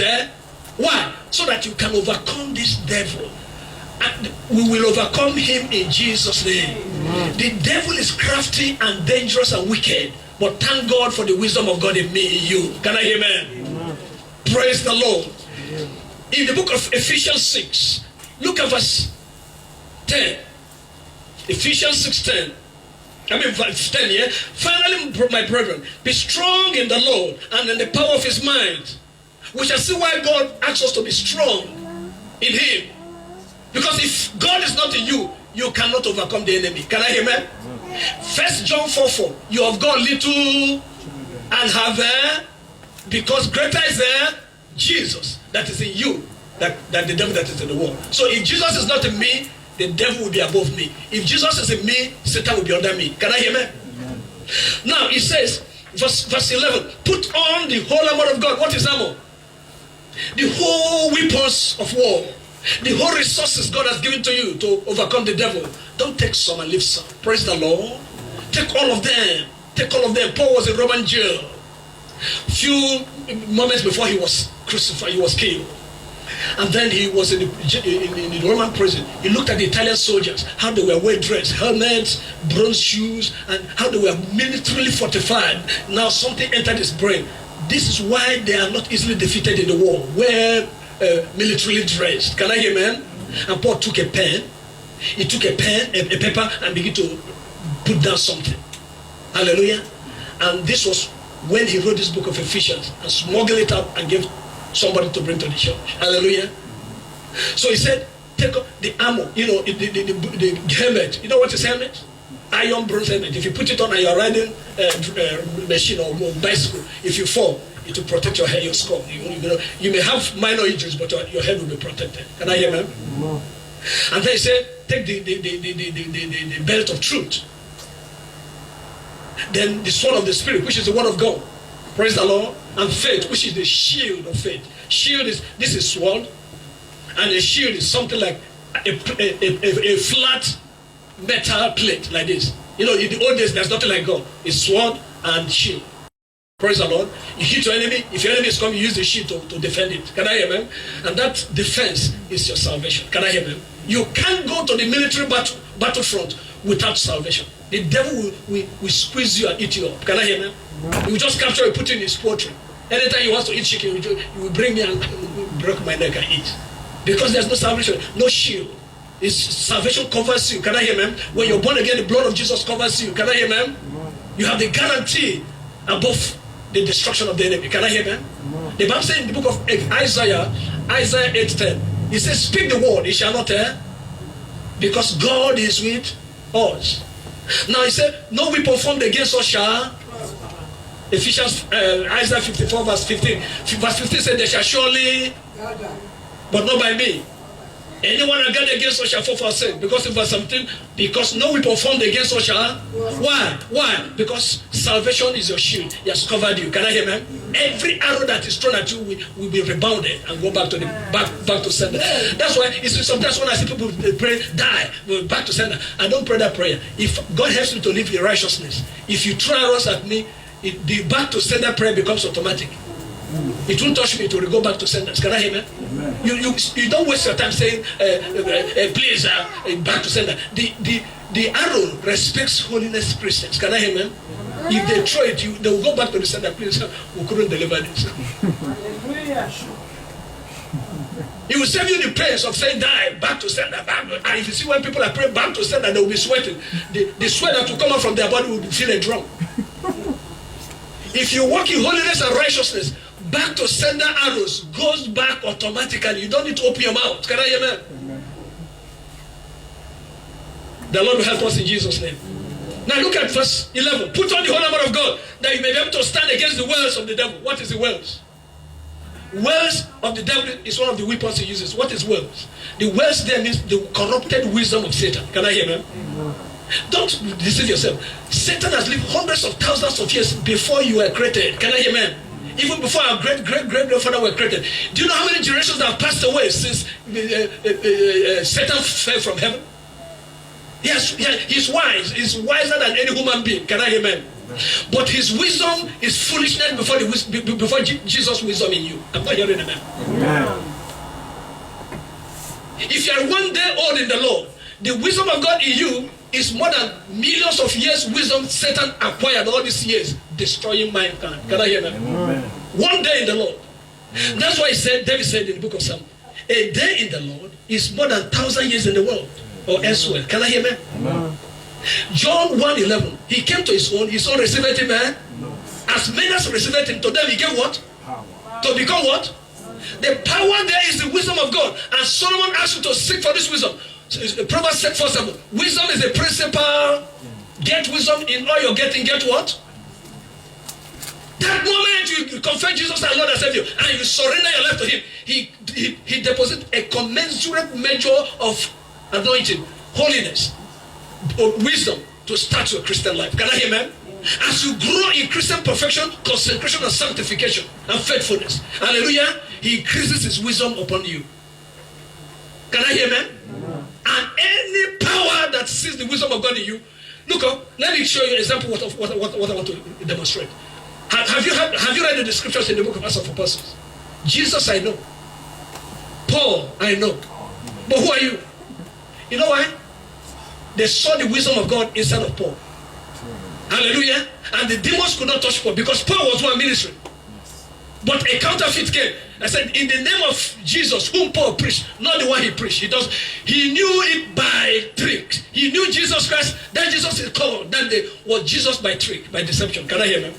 why? So that you can overcome this devil. And we will overcome him in Jesus' name. Amen. The devil is crafty and dangerous and wicked, but thank God for the wisdom of God in me, in you. Can I hear amen? Amen. Praise the Lord. Amen. In the book of Ephesians 6, look at verse 10. Ephesians 6:10. Verse 10, yeah? Finally, my brethren, be strong in the Lord and in the power of his might. We shall see why God asks us to be strong in him. Because if God is not in you, you cannot overcome the enemy. Can I hear amen? 1 John 4:4. You have got little and have because greater is Jesus that is in you than the devil that is in the world. So if Jesus is not in me, the devil will be above me. If Jesus is in me, Satan will be under me. Can I hear me? Amen. Now it says, verse 11. Put on the whole armor of God. What is armor? The whole weapons of war. The whole resources God has given to you to overcome the devil. Don't take some and leave some. Praise the Lord. Take all of them. Take all of them. Paul was in Roman jail. Few moments before he was crucified, he was killed. And then he was in the Roman prison. He looked at the Italian soldiers, how they were well dressed, helmets, bronze shoes, and how they were militarily fortified. Now something entered his brain. This is why they are not easily defeated in the war. Where militarily dressed. Can I hear amen? And Paul took a pen. He took a pen, a paper, and began to put down something. Hallelujah. And this was when he wrote this book of Ephesians and smuggled it up and gave somebody to bring to the church. Hallelujah. So he said, take up the armor, the helmet. You know what is helmet? Iron bronze helmet. If you put it on and you're riding a machine or bicycle, if you fall, it will protect your head, your skull. You may have minor injuries, but your head will be protected. Can I hear man? No. And then he said, take the belt of truth. Then the sword of the Spirit, which is the word of God. Praise the Lord. And faith, which is the shield of faith. Shield this is sword. And a shield is something like a flat metal plate like this. In the old days, there's nothing like God. It's sword and shield. Praise the Lord. You hit your enemy. If your enemy is coming, you use the shield to defend it. Can I hear amen? And that defense is your salvation. Can I hear amen? You can't go to the military battlefront without salvation. The devil will squeeze you and eat you up. Can I hear amen? He will just capture you, put you in his poultry. Anytime he wants to eat chicken, he will bring me and break my neck and eat. Because there's no salvation, no shield. His salvation covers you. Can I hear amen? When you're born again, the blood of Jesus covers you. Can I hear amen? You have the guarantee above the destruction of the enemy. Can I hear amen? The Bible says in the book of Isaiah 8:10, he says, speak the word, it shall not err, because God is with us. Now he said, no weapon formed against us shall. Isaiah 54 verse 15. Verse 15 said, they shall surely, but not by me. Anyone against us shall fall for sin. Because in verse 17, because no weapon formed against us shall. Why? Why? Because salvation is your shield. He has covered you. Can I hear man? Every arrow that is thrown at you will be rebounded and go back to back to sender. That's why sometimes when I see people pray, die, back to sender. I don't pray that prayer. If God helps me to live in righteousness, if you throw arrows at me, the back to sender prayer becomes automatic. It won't touch me, it will go back to senders. Can I hear me? You don't waste your time saying, please, back to sender. The arrow respects holiness Christians. Can I hear me? If they throw it, they will go back to the sender. Please, we couldn't deliver this. It will save you the pains of saying, die, back to sender, back. And if you see when people are praying back to sender, they will be sweating. The sweat that will come out from their body will feel a drum. If you walk in holiness and righteousness, back to sender arrows goes back automatically. You don't need to open your mouth. Can I hear amen? Amen. The Lord will help us in Jesus' name. Now look at verse 11. Put on the whole armor of God that you may be able to stand against the wiles of the devil. What is the wiles? Wiles of the devil is one of the weapons he uses. What is wiles? The wiles there means the corrupted wisdom of Satan. Can I hear amen? Amen. Don't deceive yourself. Satan has lived hundreds of thousands of years before you were created. Can I hear amen? Even before our great-great-grandfather were created. Do you know how many generations have passed away since Satan fell from heaven? Yes, he's wise. He's wiser than any human being. Can I hear amen? But his wisdom is foolishness before Jesus' wisdom in you. I'm not hearing amen. Amen. If you are one day old in the Lord, the wisdom of God in you is more than millions of years wisdom Satan acquired all these years, destroying mankind. Can I hear that? Amen. One day in the Lord. Amen. That's why David said in the book of Psalms, a day in the Lord is more than 1,000 years in the world or elsewhere. Can I hear that? Amen. John 1:11. He came to his own received him, man. As many as received him, to them he gave what? Power. To become what? The power there is the wisdom of God. And Solomon asked you to seek for this wisdom. Proverbs 6:4-7. Wisdom is the principal. Get wisdom in all you're getting. Get what? That moment you confess Jesus as Lord and Savior and you surrender your life to Him, He deposits a commensurate measure of anointing, holiness, wisdom to start your Christian life. Can I hear amen? As you grow in Christian perfection, consecration and sanctification and faithfulness, hallelujah, he increases his wisdom upon you. Can I hear amen? And any power that sees the wisdom of God in you, look up, let me show you an example what I want to demonstrate. Have you read the scriptures in the book of Acts of Apostles? Jesus I know. Paul I know. But who are you? You know why? They saw the wisdom of God inside of Paul. Hallelujah. And the demons could not touch Paul because Paul was one ministry. But a counterfeit came. I said, in the name of Jesus, whom Paul preached, not the one he preached. He knew it by tricks. He knew Jesus Christ. That Jesus is called. That day was Jesus by trick, by deception. Can I hear me?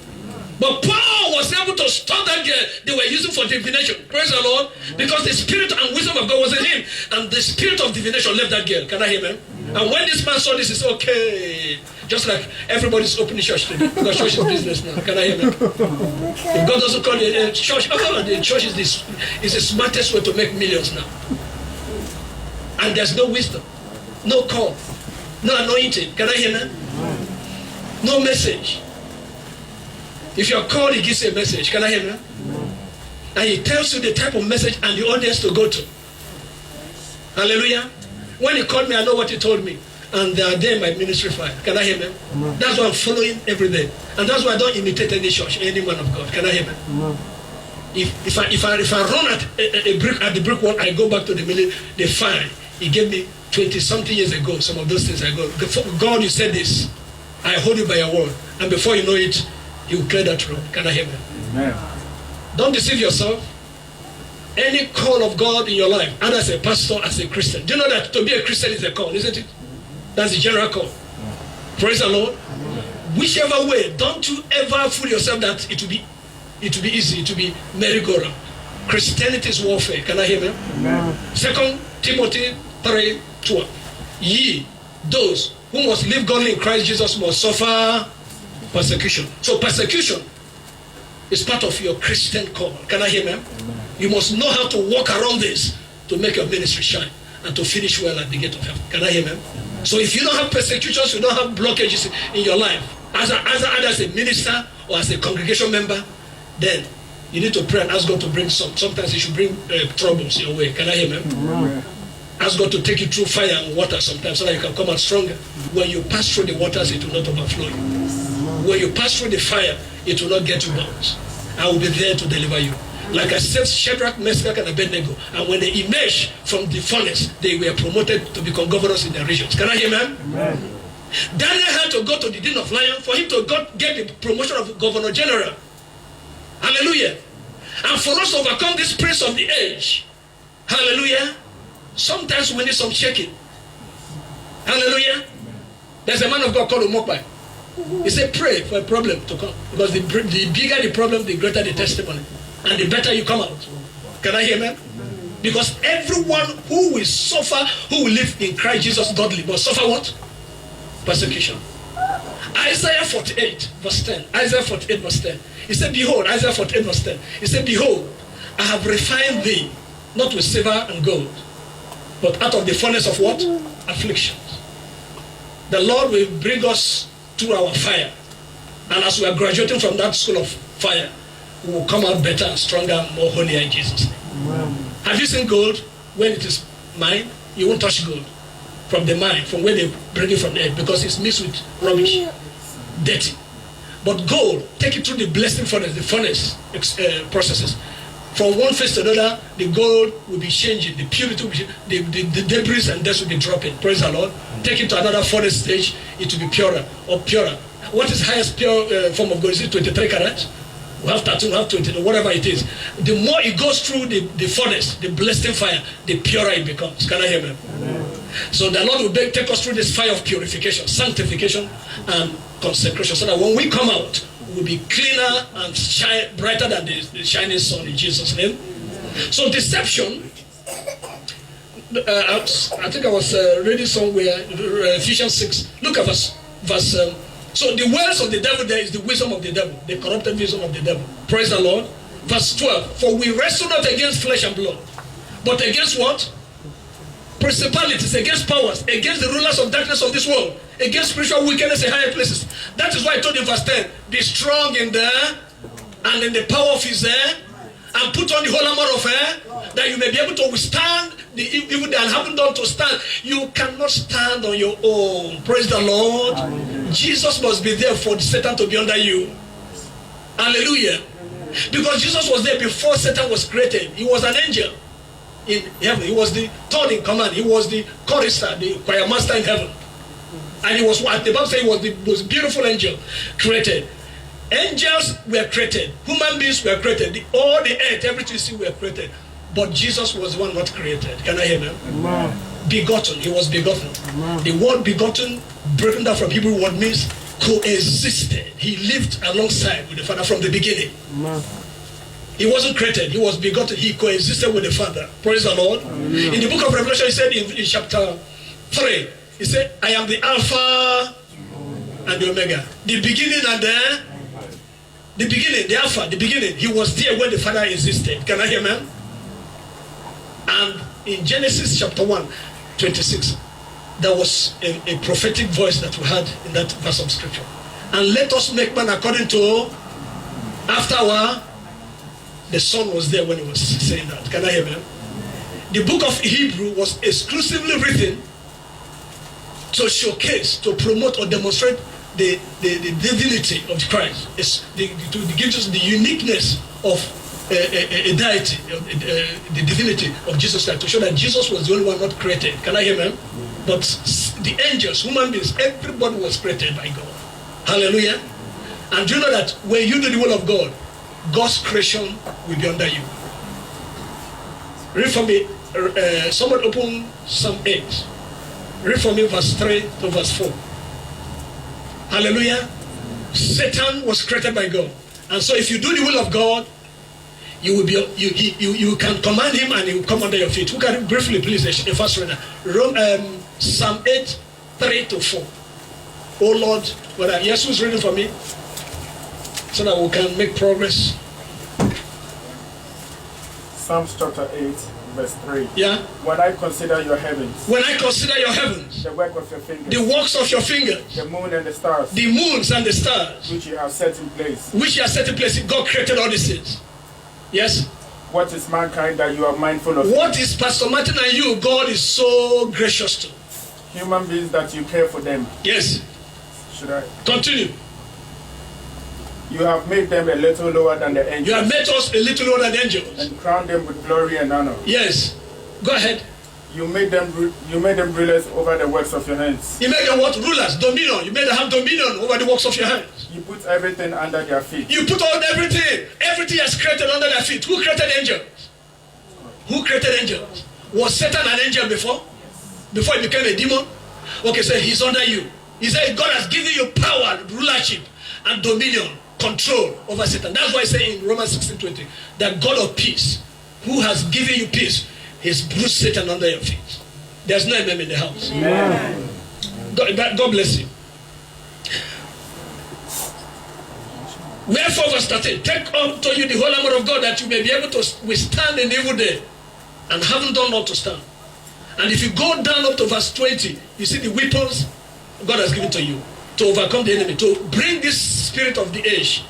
But Paul was able to stop that girl they were using for divination. Praise the Lord. Because the spirit and wisdom of God was in him. And the spirit of divination left that girl. Can I hear me? And when this man saw this, he said, okay. Just like everybody's opening church today. Because church is business now. Can I hear me? If God doesn't call it church, the church is the smartest way to make millions now. And there's no wisdom, no call, no anointing. Can I hear me? No message. If you're called, he gives you a message. Can I hear me? And he tells you the type of message and the audience to go to. Hallelujah. When he called me, I know what he told me. And they are there in my ministry fire. Can I hear me? That's why I'm following every day. And that's why I don't imitate any church, any man of God. Can I hear me? If I run at a brick at the brick wall, I go back to the fire. He gave me 20-something years ago. Some of those things I go. God, you said this. I hold you by your word. And before you know it, you clear that road. Can I hear me? Amen. Don't deceive yourself. Any call of God in your life, and as a pastor, as a Christian, do you know that to be a Christian is a call, isn't it? That's the general call. Praise the Lord. Whichever way, don't you ever fool yourself that it will be easy, it will be merry-go-round. Christianity is warfare. Can I hear me? Amen. 2 Timothy 3:12. Ye, those who must live godly in Christ Jesus, must suffer persecution. So persecution is part of your Christian call. Can I hear me? Amen. You must know how to walk around this to make your ministry shine and to finish well at the gate of heaven. Can I hear me? Amen. So if you don't have persecutions, you don't have blockages in your life, as a minister or as a congregation member, then you need to pray and ask God to bring some. Sometimes he should bring troubles your way. Can I hear me? Amen. Ask God to take you through fire and water sometimes so that you can come out stronger. When you pass through the waters, it will not overflow you. When you pass through the fire, it will not get you bound. I will be there to deliver you. Like I said, Shadrach, Meshach, and Abednego. And when they emerged from the furnace, they were promoted to become governors in their regions. Can I hear, man? Amen. Daniel had to go to the den of lions for him to get the promotion of governor general. Hallelujah. And for us to overcome this prince of the age, hallelujah, sometimes we need some checking. Hallelujah. There's a man of God called Umokpai. He said, pray for a problem to come. Because the bigger the problem, the greater the testimony. And the better you come out. Can I hear, man? Because everyone who will suffer, who will live in Christ Jesus godly, must suffer what? Persecution. Isaiah 48 verse 10. Isaiah 48 verse 10. He said, behold, Isaiah 48 verse 10. He said, behold, I have refined thee, not with silver and gold, but out of the furnace of what? Afflictions. The Lord will bring us through our fire. And as we are graduating from that school of fire, we will come out better and stronger, more holier in Jesus' name. Wow. Have you seen gold? When it is mined, you won't touch gold from the mine, from where they bring it from the earth, because it's mixed with rubbish, dirty. But gold, take it through the blessing furnace, the furnace processes. From one phase to another, the gold will be changing, the purity will be changing, the debris and dust will be dropping. Praise the Lord. Take it to another furnace stage, it will be purer or purer. What is highest pure form of gold? Is it 23 karat? We have 13, we have 20, whatever it is. The more it goes through the furnace, the blessing fire, the purer it becomes. Can I hear me? Amen. So the Lord will take us through this fire of purification, sanctification, and consecration, so that when we come out, we'll be cleaner and shine brighter than the shining sun in Jesus' name. So deception, I think I was reading somewhere, Ephesians 6. Look at verse. So the words of the devil there is the wisdom of the devil, the corrupted wisdom of the devil. Praise the Lord. Verse 12. For we wrestle not against flesh and blood, but against what? principalities, against powers, against the rulers of darkness of this world, against spiritual wickedness in higher places. That is why I told you in verse 10, be strong in there and in the power of his air, and put on the whole armor of air, that you may be able to withstand the evil that haven't done to stand. You cannot stand on your own. Praise the Lord. Jesus must be there for Satan to be under you. Hallelujah. Because Jesus was there before Satan was created. He was an angel in heaven. He was the third in command. He was the chorister, the choir master in heaven. And he was what the Bible says he was the most beautiful angel created. Angels were created. Human beings were created. All the earth, everything you see were created. But Jesus was the one not created. Can I hear that? Amen. Begotten. He was begotten. Amen. The word begotten, broken down from Hebrew word, means coexisted. He lived alongside with the Father from the beginning. Amen. He wasn't created. He was begotten. He coexisted with the Father. Praise the Lord. Amen. In the book of Revelation, he said in chapter 3, he said, I am the Alpha and the Omega. The beginning and the beginning, the Alpha, the beginning. He was there when the Father existed. Can I hear, man? And in Genesis chapter 1, 26, there was a prophetic voice that we had in that verse of scripture. And let us make man according to after our. The Son was there when he was saying that. Can I hear, man? The book of Hebrew was exclusively written to showcase, to promote or demonstrate the divinity of Christ. It's to give us the uniqueness of a deity, the divinity of Jesus Christ, to show that Jesus was the only one not created. Can I hear, man? But the angels, human beings, everybody was created by God. Hallelujah. And do you know that when you do the will of God, God's creation will be under you. Read for me. Someone open Psalm 8. Read for me verse 3 to verse 4. Hallelujah. Satan was created by God. And so if you do the will of God, you will be you can command him and he will come under your feet. Who can briefly please a first reader? Psalm 8, 3 to 4. Oh Lord, yes, who's reading for me? So that we can make progress. Psalms chapter 8, verse 3. Yeah. When I consider your heavens. When I consider your heavens. The work of your fingers. The works of your fingers. The moon and the stars. The moons and the stars. Which you have set in place. Which you have set in place. God created all these things. Yes. What is mankind that you are mindful of? What is Pastor Martin and you? God is so gracious to. Human beings that you care for them. Yes. Should I? Continue. You have made them a little lower than the angels. You have made us a little lower than the angels. And crowned them with glory and honor. Yes. Go ahead. You made them rulers over the works of your hands. You made them what? Rulers, dominion. You made them have dominion over the works of your hands. You put everything under their feet. You put on everything. Everything is created under their feet. Who created angels? Who created angels? Was Satan an angel before? Before he became a demon? Okay, so he's under you. He said God has given you power, rulership, and dominion, control over Satan. That's why I say in Romans 16:20 that God of peace, who has given you peace, has bruised Satan under your feet. There's no amen in the house. Amen. God bless you. Wherefore, verse 13, take unto you the whole armor of God, that you may be able to withstand in the evil day, and having done all to stand. And if you go down up to verse 20, you see the weapons God has given to you to overcome the enemy, to bring this spirit of the age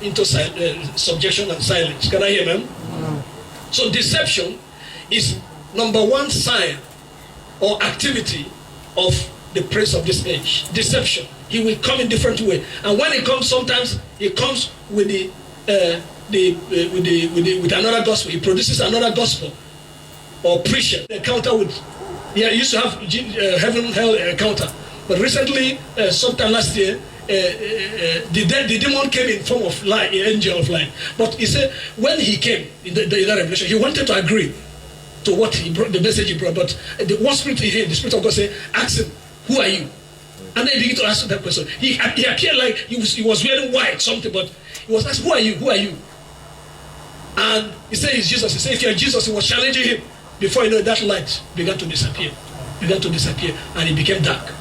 into subjection and silence. Can I hear, ma'am? So deception is number one sign or activity of the prince of this age. Deception. He will come in different way, and when he comes, sometimes he comes with with another gospel. He produces another gospel or preacher. Encounter with, he used to have heaven hell encounter, but recently, sometime last year, the demon came in form of light, an angel of light. But he said when he came in that revelation, he wanted to agree to what he brought, the message he brought. But the one spirit he heard, the spirit of God said, ask him, who are you? And then he began to ask that question. He appeared like he was wearing white, something, but he was asked, who are you? Who are you? And he said, it's Jesus. He said, if you're Jesus, he was challenging him. Before you know, that light began to disappear. And it became dark.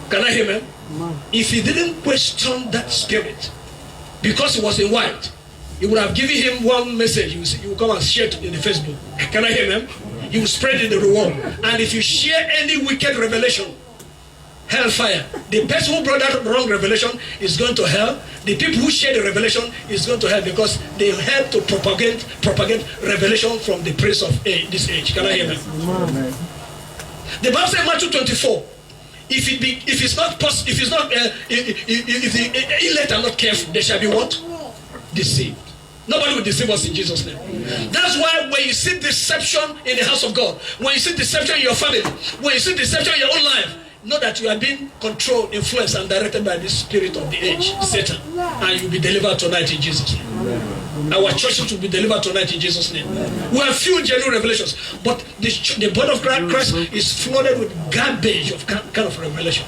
Can I hear, man? If he didn't question that spirit, because he was in white, he would have given him one message. He would come and share it in the Facebook. Can I hear, man? you will spread it in the world. And if you share any wicked revelation, hellfire. The person who brought that wrong revelation is going to hell. The people who share the revelation is going to hell because they help to propagate revelation from the prince of this age. Can I hear that? The Bible says in Matthew 24, if the elect are not careful, they shall be what? Deceived. Nobody will deceive us in Jesus' name. That's why when you see deception in the house of God, when you see deception in your family, when you see deception in your own life, know that you are being controlled, influenced, and directed by the spirit of the age, Satan. And you'll be delivered tonight in Jesus' name. Our churches will be delivered tonight in Jesus' name. We have few genuine revelations, but the body of Christ is flooded with garbage of kind of revelation.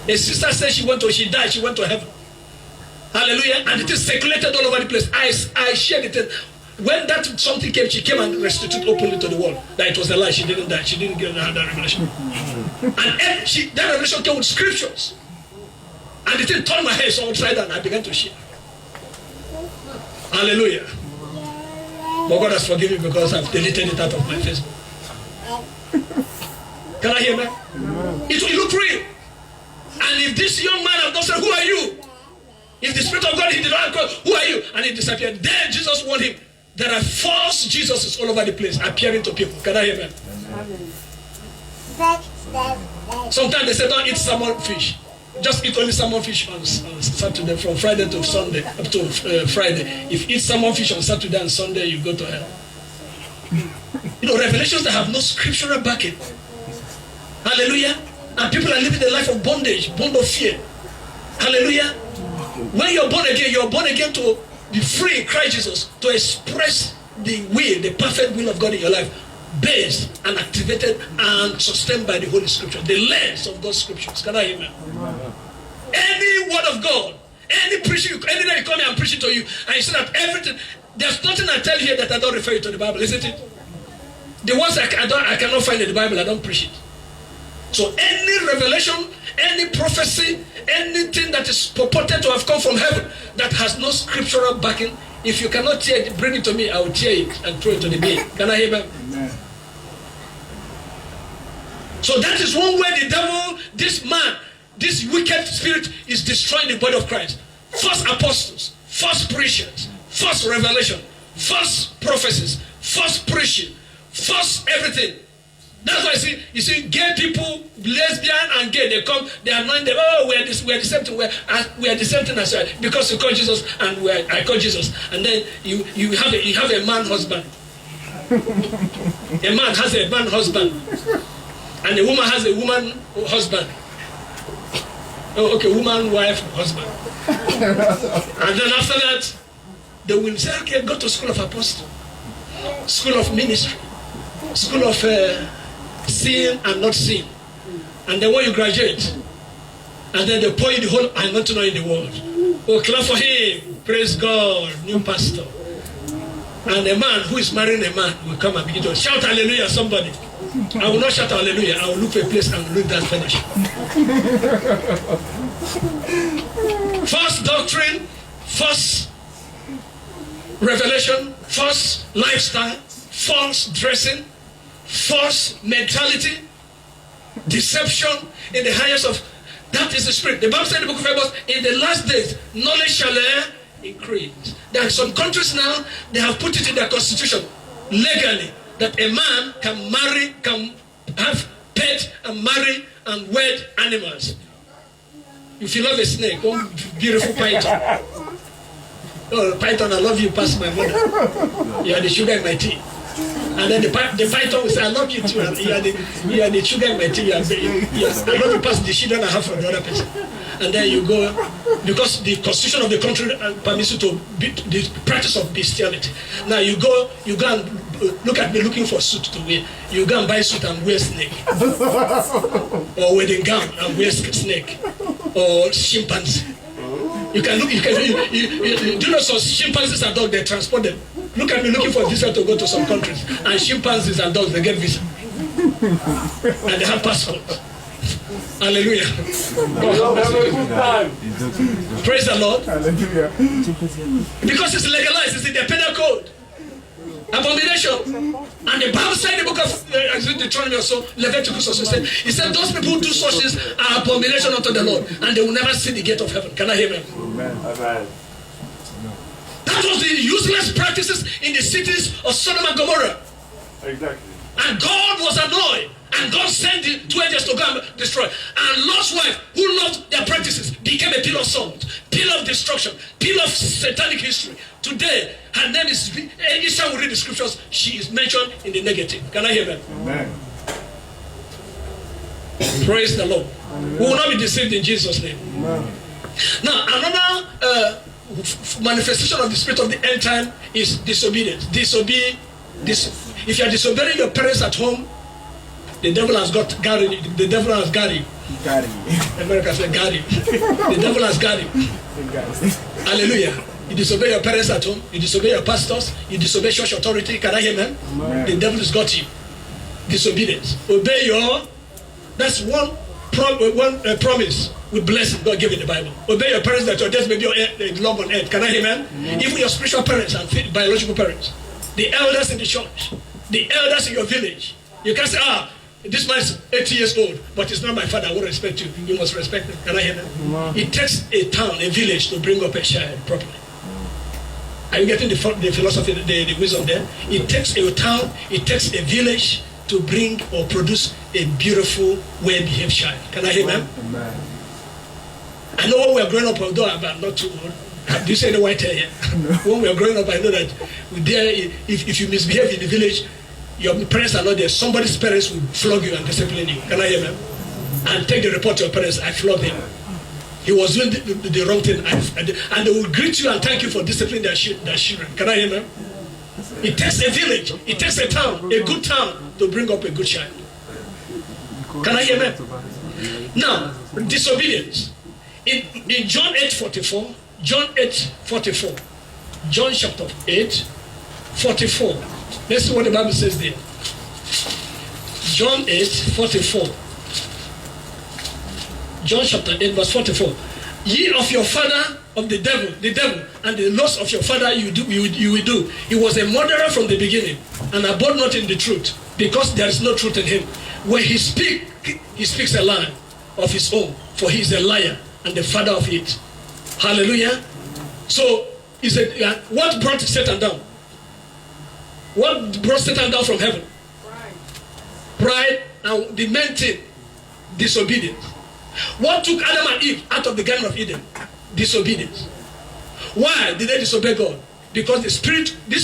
A sister said she died, she went to heaven. Hallelujah. And it is circulated all over the place. I shared it. When that something came, she came and restituted openly to the world that it was a lie. She didn't die. She didn't get that revelation. And that revelation came with scriptures. And it didn't turn my head so upside down. I began to share. Hallelujah. But God has forgiven me because I've deleted it out of my Facebook. Can I hear that? It will look real. And if this young man of God said, who are you? If the Spirit of God, he did not call, who are you? And he disappeared. Then Jesus warned him. There are false Jesuses all over the place appearing to people. Can I hear that? Sometimes they say, don't eat salmon fish. Just eat only salmon fish on Saturday, from Friday to Sunday, up to Friday. If you eat salmon fish on Saturday and Sunday, you go to hell. You know, revelations that have no scriptural backing. Hallelujah. And people are living a life of bondage, bond of fear. Hallelujah. When you're born again to be free in Christ Jesus, to express the will, the perfect will of God in your life, based and activated and sustained by the Holy Scripture, the lens of God's Scriptures. Can I hear me? Any word of God, any preaching, any day you come here and preaching to you, and you say that everything, there's nothing I tell you here that I don't refer you to the Bible, isn't it? The ones I cannot find in the Bible, I don't preach it. So any revelation, any prophecy, anything that is purported to have come from heaven that has no scriptural backing, if you cannot tear it, bring it to me, I will tear it and throw it to the bin. Can I hear that? So that is one way the devil, this man, this wicked spirit is destroying the body of Christ. False apostles, false preachers, false revelation, false prophecies, false preaching, false everything. That's why you see gay people, lesbian and gay, they come, they anoint them, oh, we are the same thing, we are the same thing as well, because you call Jesus and I call Jesus. And then you have a man husband. A man has a man husband. And a woman has a woman husband. Oh, okay, woman, wife, husband. And then after that, they will say, okay, go to school of apostle, school of ministry, school of seeing and not seeing. And then when you graduate, and then they pour you the whole anointing in the world. Oh, clap for him. Praise God, new pastor. And a man who is marrying a man will come and begin to shout hallelujah, somebody. I will not shout hallelujah. I will look for a place and look that fellowship. False doctrine, false revelation, false lifestyle, false dressing, false mentality, deception in the highest of, that is the spirit. The Bible said in the book of Amos, in the last days, knowledge shall increase. There are some countries now, they have put it in their constitution, legally, that a man can marry, can have pet and marry and wed animals. If you love a snake, one beautiful python. Oh, python, I love you past my mother. You are the sugar in my tea. And then the python will say, I love you too. You are the sugar in my tea. Yes, I love you past the children I have for the other person. And then you go, because the constitution of the country permits you to be the practice of bestiality. Now you go and look at me looking for a suit to wear. You go and buy a suit and wear snake. Or wedding gown and wear snake. Or chimpanzee. You do know some chimpanzees and dogs, they transport them. Look at me looking for a visa to go to some countries. And chimpanzees and dogs, they get visa. And they have passports. Hallelujah. Praise the Lord. Hallelujah. Because it's legalized, it's in the penal code. Abomination. And the Bible said in the book of Deuteronomy also, Leviticus also said, he said those people who do such things are abomination unto the Lord, and they will never see the gate of heaven. Can I hear them? Amen. That was the useless practices in the cities of Sodom and Gomorrah. Exactly. And God was annoyed. And God sent the 2 angels to go and destroy. And Lot's wife, who loved their practices, became a pillar of salt, pillar of destruction, pillar of satanic history. Today, her name is, each time we read the scriptures, she is mentioned in the negative. Can I hear that? Amen. Praise the Lord. We will not be deceived in Jesus' name. Amen. Now, another manifestation of the spirit of the end time is disobedience. If you are disobeying your parents at home, the devil has got Gary. The devil has Gary. Gary. America said Gary. The devil has Gary. Hallelujah. You disobey your parents at home. You disobey your pastors. You disobey church authority. Can I hear man? The devil has got you. Disobedience. Obey your. That's one promise with blessing God gave in the Bible. Obey your parents that your death may be long on earth. Can I hear man? Even your spiritual parents and biological parents. The elders in the church. The elders in your village. You can't say, this man is 80 years old, but he's not my father. I won't respect you. You must respect him. Can I hear that? It takes a town, a village to bring up a child properly. Are you getting the philosophy, the wisdom there? It takes a town, it takes a village to bring or produce a beautiful, well-behaved child. Can I hear that? I know when we are growing up, although I'm not too old. Do you say the white hair here? When we are growing up, I know that if you misbehave in the village, your parents are not there. Somebody's parents will flog you and discipline you. Can I hear them? And take the report to your parents. I flogged him. He was doing the wrong thing. And they will greet you and thank you for disciplining their children. Can I hear them? It takes a village. It takes a town, a good town, to bring up a good child. Can I hear them? Now, disobedience. In John 8:44, John 8:44, John chapter 8:44. Let's see what the Bible says there. John 8:44. John chapter 8 verse 44. Ye of your father of the devil, and the lust of your father you will do. He was a murderer from the beginning, and abode not in the truth, because there is no truth in him. When he speaks a lie of his own, for he is a liar and the father of it. Hallelujah. So he said, what brought Satan down? What brought Satan down from heaven? Pride. And the main thing, disobedience. What took Adam and Eve out of the Garden of Eden? Disobedience. Why did they disobey God? Because this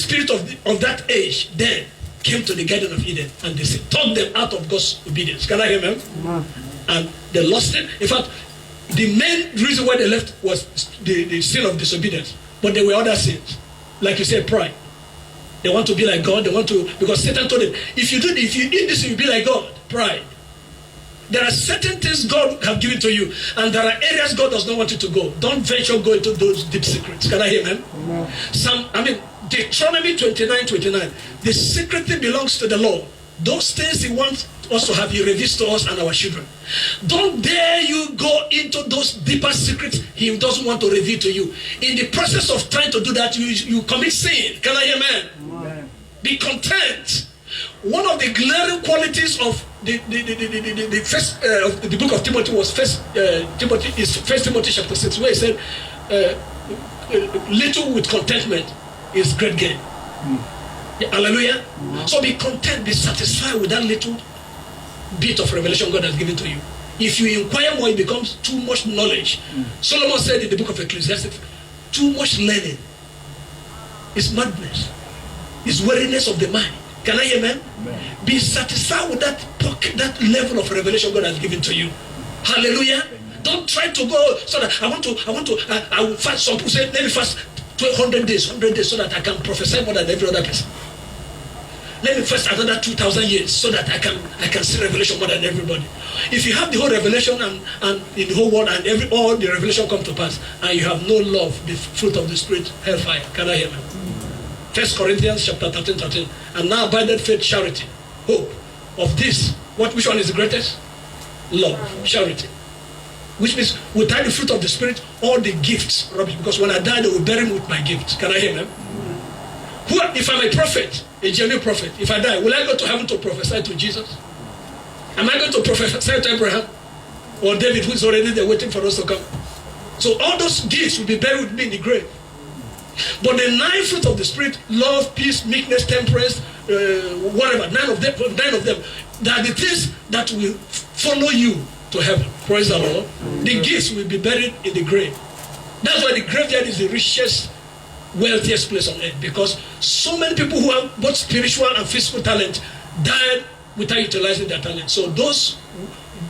spirit of that age then came to the Garden of Eden and they turned them out of God's obedience. Can I hear them? And they lost it. In fact, the main reason why they left was the sin of disobedience. But there were other sins. Like you said, pride. They want to be like God. They want to, because Satan told them, if you eat this, you'll be like God. Pride. There are certain things God have given to you, and there are areas God does not want you to go. Don't venture go into those deep secrets. Can I hear, man? Deuteronomy 29:29. The secret thing belongs to the Lord. Those things He wants us to have, He reveals to us and our children. Don't dare you go into those deeper secrets He doesn't want to reveal to you. In the process of trying to do that, you commit sin. Can I hear, man? Amen. Be content. One of the glaring qualities of the book of Timothy was First Timothy chapter 6, where he said, little with contentment is great gain. Hallelujah. So be content, be satisfied with that little bit of revelation God has given to you. If you inquire more, it becomes too much knowledge. Solomon said in the book of Ecclesiastes, too much learning is madness, is weariness of the mind. Can I hear, man? Amen. Be satisfied with that level of revelation God has given to you. Hallelujah. Amen. Don't try to go so that I will fast. Some people say, let me fast 100 days so that I can prophesy more than every other person. Let me fast another 2,000 years so that I can see revelation more than everybody. If you have the whole revelation and in the whole world and all the revelation come to pass, and you have no love, the fruit of the Spirit, hellfire. Can I hear, man? 1 Corinthians chapter 13. And now abideth faith, charity, hope. Of this, which one is the greatest? Love, charity. Which means without the fruit of the Spirit, all the gifts rubbish. Because when I die, they will bury me with my gifts. Can I hear them? If I'm a prophet, a genuine prophet, if I die, will I go to heaven to prophesy to Jesus? Am I going to prophesy to Abraham or David, who is already there waiting for us to come? So all those gifts will be buried with me in the grave. But the 9 fruits of the Spirit, love, peace, meekness, temperance, whatever, 9 of them, they are the things that will follow you to heaven. Praise the Lord. The gifts will be buried in the grave. That's why the graveyard is the richest, wealthiest place on earth, because so many people who have both spiritual and physical talent died without utilizing their talent. So those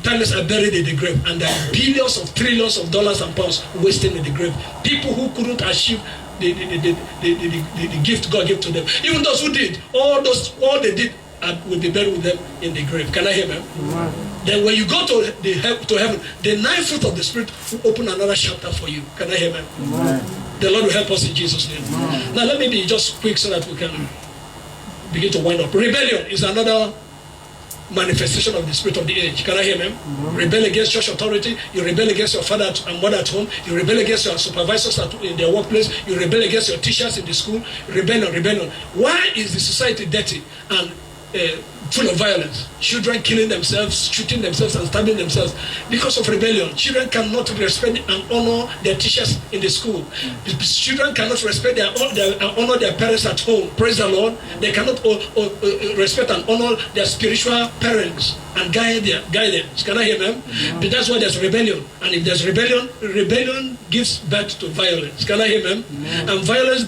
talents are buried in the grave, and there are billions of trillions of dollars and pounds wasting in the grave. People who couldn't achieve the gift God gave to them, even those who did, all they did will be buried with them in the grave. Can I hear them? Then when you go to heaven, the 9 fruit of the Spirit will open another chapter for you. Can I hear them? The Lord will help us in Jesus' name. Now let me be just quick so that we can begin to wind up. Rebellion is another manifestation of the spirit of the age. Can I hear me? Rebel against church authority. You rebel against your father and mother at home. You rebel against your supervisors in their workplace. You rebel against your teachers in the school. Rebellion. Why is the society dirty and full of violence? Children killing themselves, shooting themselves and stabbing themselves because of rebellion. Children cannot respect and honor their teachers in the school. Children cannot respect and honor their parents at home. Praise the Lord. They cannot respect and honor their spiritual parents and guide them. Can I hear them? But that's why there's rebellion. And if there's rebellion gives birth to violence. Can I hear them? And violence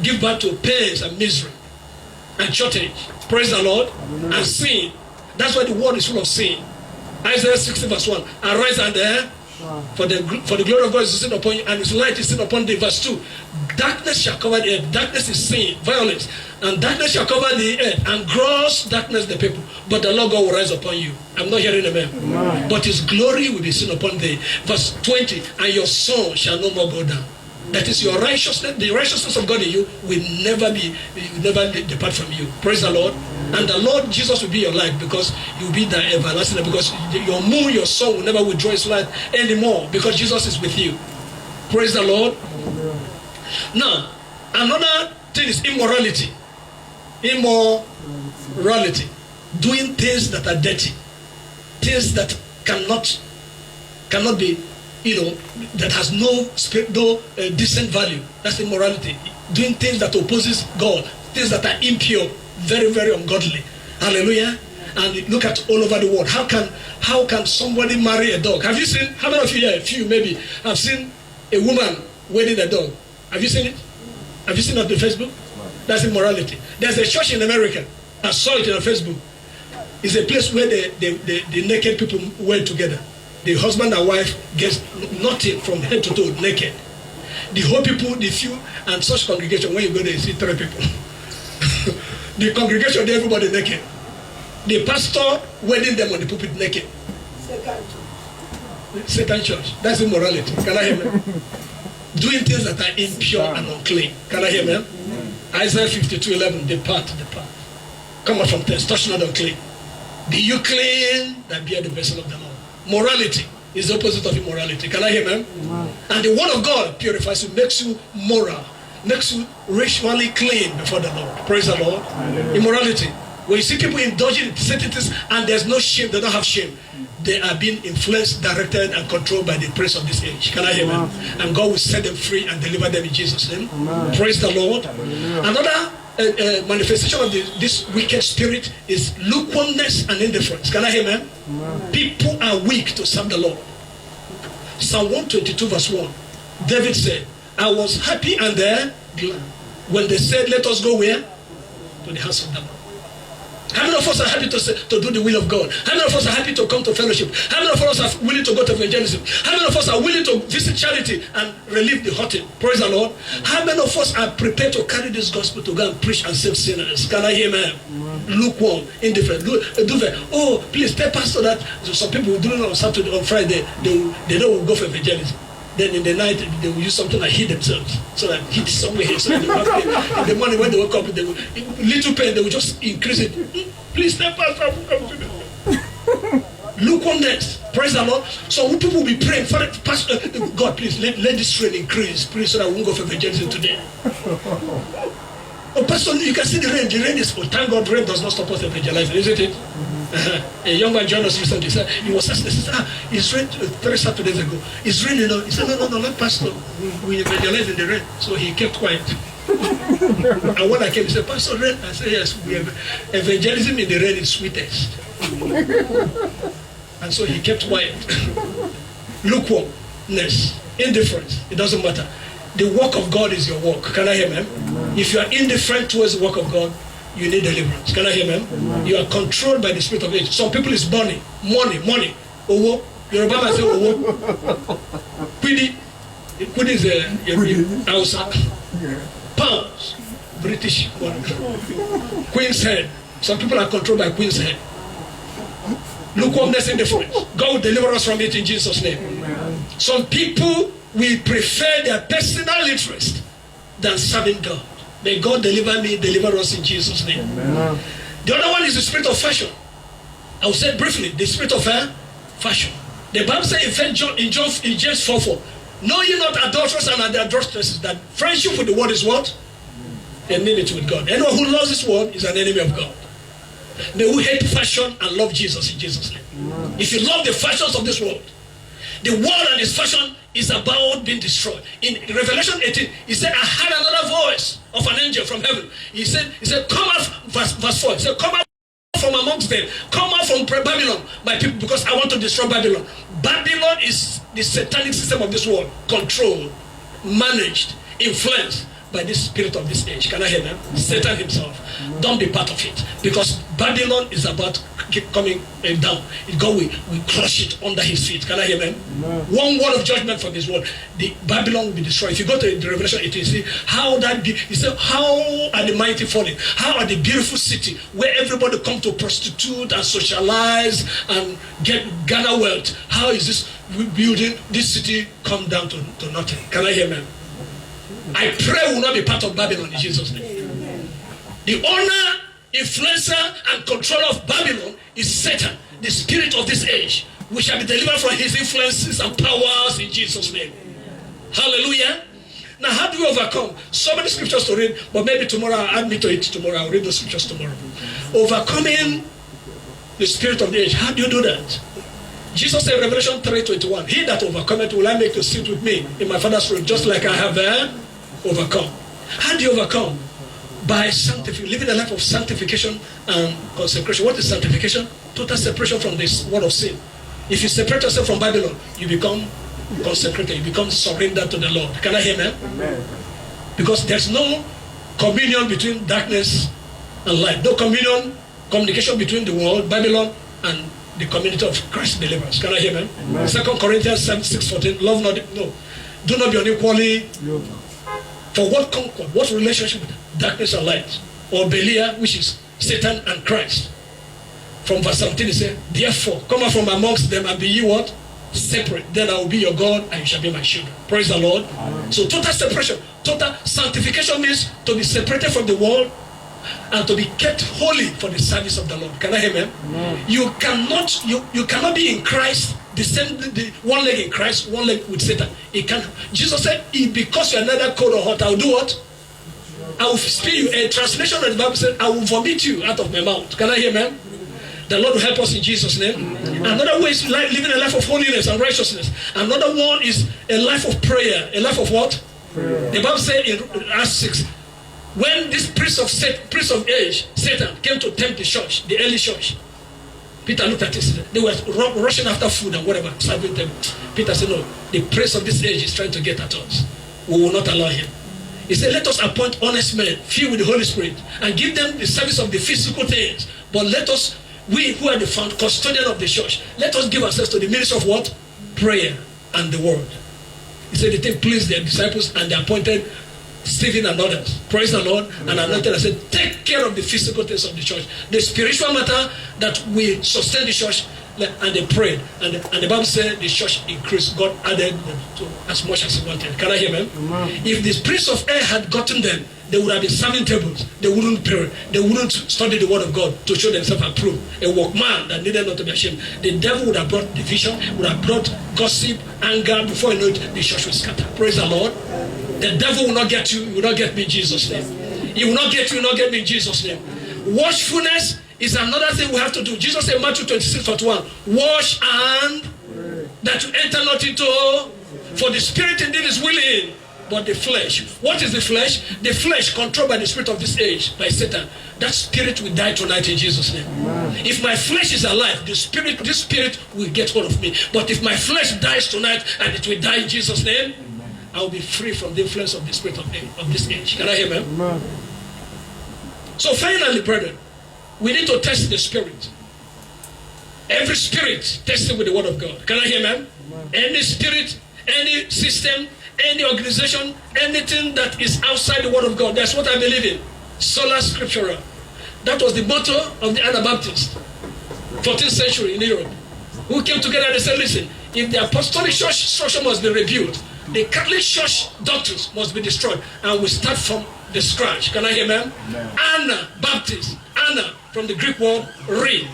give birth to pains and misery and shortage. Praise the Lord. And sin. That's why the world is full of sin. Isaiah 60 verse 1. Arise and for the glory of God is seen upon you, and his light is seen upon thee. Verse 2. Darkness shall cover the earth. Darkness is sin, violence. And darkness shall cover the earth, and gross darkness the people. But the Lord God will rise upon you. I'm not hearing amen. But his glory will be seen upon thee. Verse 20. And your sun shall no more go down. That is your righteousness. The righteousness of God in you will never depart from you. Praise the Lord. And the Lord Jesus will be your light, because you will be the everlasting. Because your moon, your sun will never withdraw its light anymore, because Jesus is with you. Praise the Lord. Now, another thing is immorality. Immorality. Doing things that are dirty. Things that cannot be, that has no decent value. That's immorality. Doing things that opposes God, things that are impure, very, very ungodly. Hallelujah. And look at all over the world. How can somebody marry a dog? Have you seen? How many of you here? A few maybe have seen a woman wedding a dog. Have you seen it? Have you seen it on Facebook? That's immorality. There's a church in America. I saw it on Facebook. It's a place where the naked people went together. The husband and wife gets nothing from head to toe, naked. The whole people, the few, and such congregation, when you go there, you see 3 people. The congregation, everybody naked. The pastor wedding them on the pulpit naked. Satan church. That's immorality. Can I hear me? Doing things that are impure and unclean. Can I hear me? Isaiah 52:11. Depart. Come out from thence. Touch not unclean. Be you clean that bear the vessel of the Lord. Morality is the opposite of immorality. Can I hear me? And the word of God purifies you, makes you moral, makes you ritually clean before the Lord. Praise the Lord. Immorality. When you see people indulging in certain things and there's no shame, they don't have shame. They are being influenced, directed, and controlled by the prince of this age. Can I hear me? And God will set them free and deliver them in Jesus' name. Praise the Lord. Another manifestation of this wicked spirit is lukewarmness and indifference. Can I hear me? People are weak to serve the Lord. Psalm 122 verse 1. David said, I was happy and glad when they said, let us go where? To the house of the Lord. How many of us are happy to do the will of God? How many of us are happy to come to fellowship? How many of us are willing to go to evangelism? How many of us are willing to visit charity and relieve the hurting? Praise the Lord. How many of us are prepared to carry this gospel to go and preach and save sinners? Can I hear me? Lukewarm, indifferent. Oh, please tell pastor that some people will do it on Saturday, on Friday. They don't go for evangelism. Then in the night they will use something like hit themselves, so that hit somewhere here. So they will have in the morning when they wake up, they will little pain. They will just increase it. Please step out from come to me. Lukewarmness. Praise the Lord. So people will be praying for it. Pastor, God, please let this rain increase, please, so that I won't go for evangelism today. Oh, Pastor, you can see the rain. The rain is, oh, thank God, rain does not stop us evangelizing, isn't it? A young man joined us recently. He said, he was asking, he said, it's rained 3 Saturdays ago. It's raining. He said, no, not Pastor. We evangelize in the rain. So he kept quiet. And when I came, he said, Pastor, rain? I said, yes, evangelism in the rain is sweetest. And so he kept quiet. Lukewarmness, indifference, it doesn't matter. The work of God is your work. Can I hear, ma'am? If you are indifferent towards the work of God, you need deliverance. Can I hear, ma'am? You are controlled by the spirit of age. Some people is money. Owo. Yoruba man say owo. Quidi is a Hausa. Pounds. British one. Queen's head. Some people are controlled by Queen's head. Lukewarmness, indifference. God will deliver us from it in Jesus' name. Some people will prefer their personal interest than serving God. May God deliver me, deliver us in Jesus' name. Amen. The other one is the spirit of fashion. I will say briefly, the spirit of fashion. The Bible says in James 4:4, know ye not adulterers and adulteresses that friendship with the world is what? Enmity with God. Anyone who loves this world is an enemy of God. May we hate fashion and love Jesus in Jesus' name. Amen. If you love the fashions of this world, the world and its fashion is about being destroyed. In Revelation 18, he said, I heard another voice of an angel from heaven. He said, come out, verse 4, he said, come out from amongst them. Come out from Babylon, my people, because I want to destroy Babylon. Babylon is the satanic system of this world, controlled, managed, influenced by this spirit of this age. Can I hear them? Satan himself. Don't be part of it. Because Babylon is about coming down. God will crush it under his feet. Can I hear them? One word of judgment from his word. The Babylon will be destroyed. If you go to the Revelation 18, you see how that he said, how are the mighty falling? How are the beautiful city where everybody come to prostitute and socialize and gather wealth? How is this building, this city come down to nothing? Can I hear them? I pray will not be part of Babylon in Jesus' name. The owner, influencer, and controller of Babylon is Satan, the spirit of this age. We shall be delivered from his influences and powers in Jesus' name. Hallelujah. Now, how do we overcome? So many scriptures to read, but maybe tomorrow I'll add me to it tomorrow. I'll read those scriptures tomorrow. Overcoming the spirit of the age. How do you do that? Jesus said in Revelation 3:21, he that overcometh will I make to sit with me in my Father's throne, just like I have overcome. How do you overcome? By living a life of sanctification and consecration. What is sanctification? Total separation from this world of sin. If you separate yourself from Babylon, you become consecrated, you become surrendered to the Lord. Can I hear, man? Amen. Because there's no communion between darkness and light. No communication between the world, Babylon, and the community of Christ believers. Can I hear, man? Amen. 2 Corinthians 6:14, love not, no. Do not be unequally. For what concord, what relationship with darkness and light? Or Belial, which is Satan and Christ. From verse 17, he said, therefore, come out from amongst them and be ye what? Separate. Then I will be your God and you shall be my children. Praise the Lord. Amen. So total separation, total sanctification means to be separated from the world and to be kept holy for the service of the Lord. Can I hear, man? Amen. You cannot be in Christ, the one leg in Christ, one leg with Satan. It can't. Jesus said, because you are neither cold or hot, I will do what? I will spew you. A translation of the Bible said, I will vomit you out of my mouth. Can I hear, man? The Lord will help us in Jesus' name. Another way is living a life of holiness and righteousness. Another one is a life of prayer. A life of what? Prayer. The Bible said in Acts 6, when this priest of age, Satan, came to tempt the church, the early church, Peter looked at this. They were rushing after food and whatever, serving them. Peter said, no, the priest of this age is trying to get at us. We will not allow him. He said, let us appoint honest men, filled with the Holy Spirit, and give them the service of the physical things. But let us, we who are the custodian of the church, let us give ourselves to the ministry of what? Prayer and the word. He said, the thing pleased their disciples, and they appointed Stephen and others. Praise the Lord. And anointed and said, take care of the physical things of the church. The spiritual matter that we sustain the church. And they prayed. And the Bible said the church increased. God added them to as much as he wanted. Can I hear, man? If the prince of air had gotten them, they would have been serving tables. They wouldn't pray. They wouldn't study the word of God to show themselves approved. A workman that needed not to be ashamed. The devil would have brought division, would have brought gossip, anger. Before you know it, the church will scatter. Praise the Lord. The devil will not get you, will not get me in Jesus' name. He will not get you, not get me in Jesus' name. Watchfulness is another thing we have to do. Jesus said in Matthew 26:41, wash and that you enter not into, for the spirit indeed is willing, but the flesh. What is the flesh? The flesh controlled by the spirit of this age, by Satan. That spirit will die tonight in Jesus' name. If my flesh is alive, this spirit will get hold of me. But if my flesh dies tonight, and it will die in Jesus' name, I will be free from the influence of the spirit of this age. Can I hear, man? So finally, brethren, we need to test the spirit. Every spirit tested with the word of God. Can I hear, man? Any spirit, any system, any organization, anything that is outside the word of God, that's what I believe in. Sola Scriptura. That was the motto of the Anabaptists, 14th century in Europe, who came together and said, listen, if the apostolic church structure must be reviewed, the Catholic church doctrines must be destroyed, and we start from the scratch. Can I hear, man? Anna, Baptist. Anna, from the Greek word, re,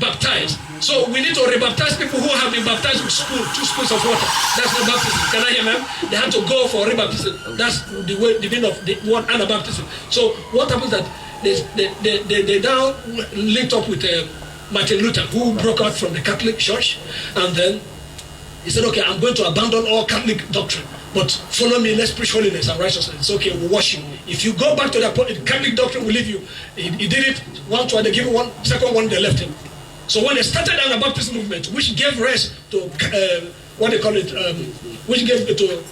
baptized. So we need to rebaptize people who have been baptized with 2 spoons of water. That's not baptism. Can I hear, man? They have to go for rebaptism. That's the meaning of the word Anabaptism. So what happens that they now linked up with Martin Luther, who broke out from the Catholic Church, and then he said, okay, I'm going to abandon all Catholic doctrine, but follow me, let's preach holiness and righteousness. It's okay, we'll wash you. If you go back to the Catholic doctrine, we'll leave you. He did it, one twice, they give him one, second one, they left him. So when they started the Anabaptist movement, which gave rest to, what they call it, which gave to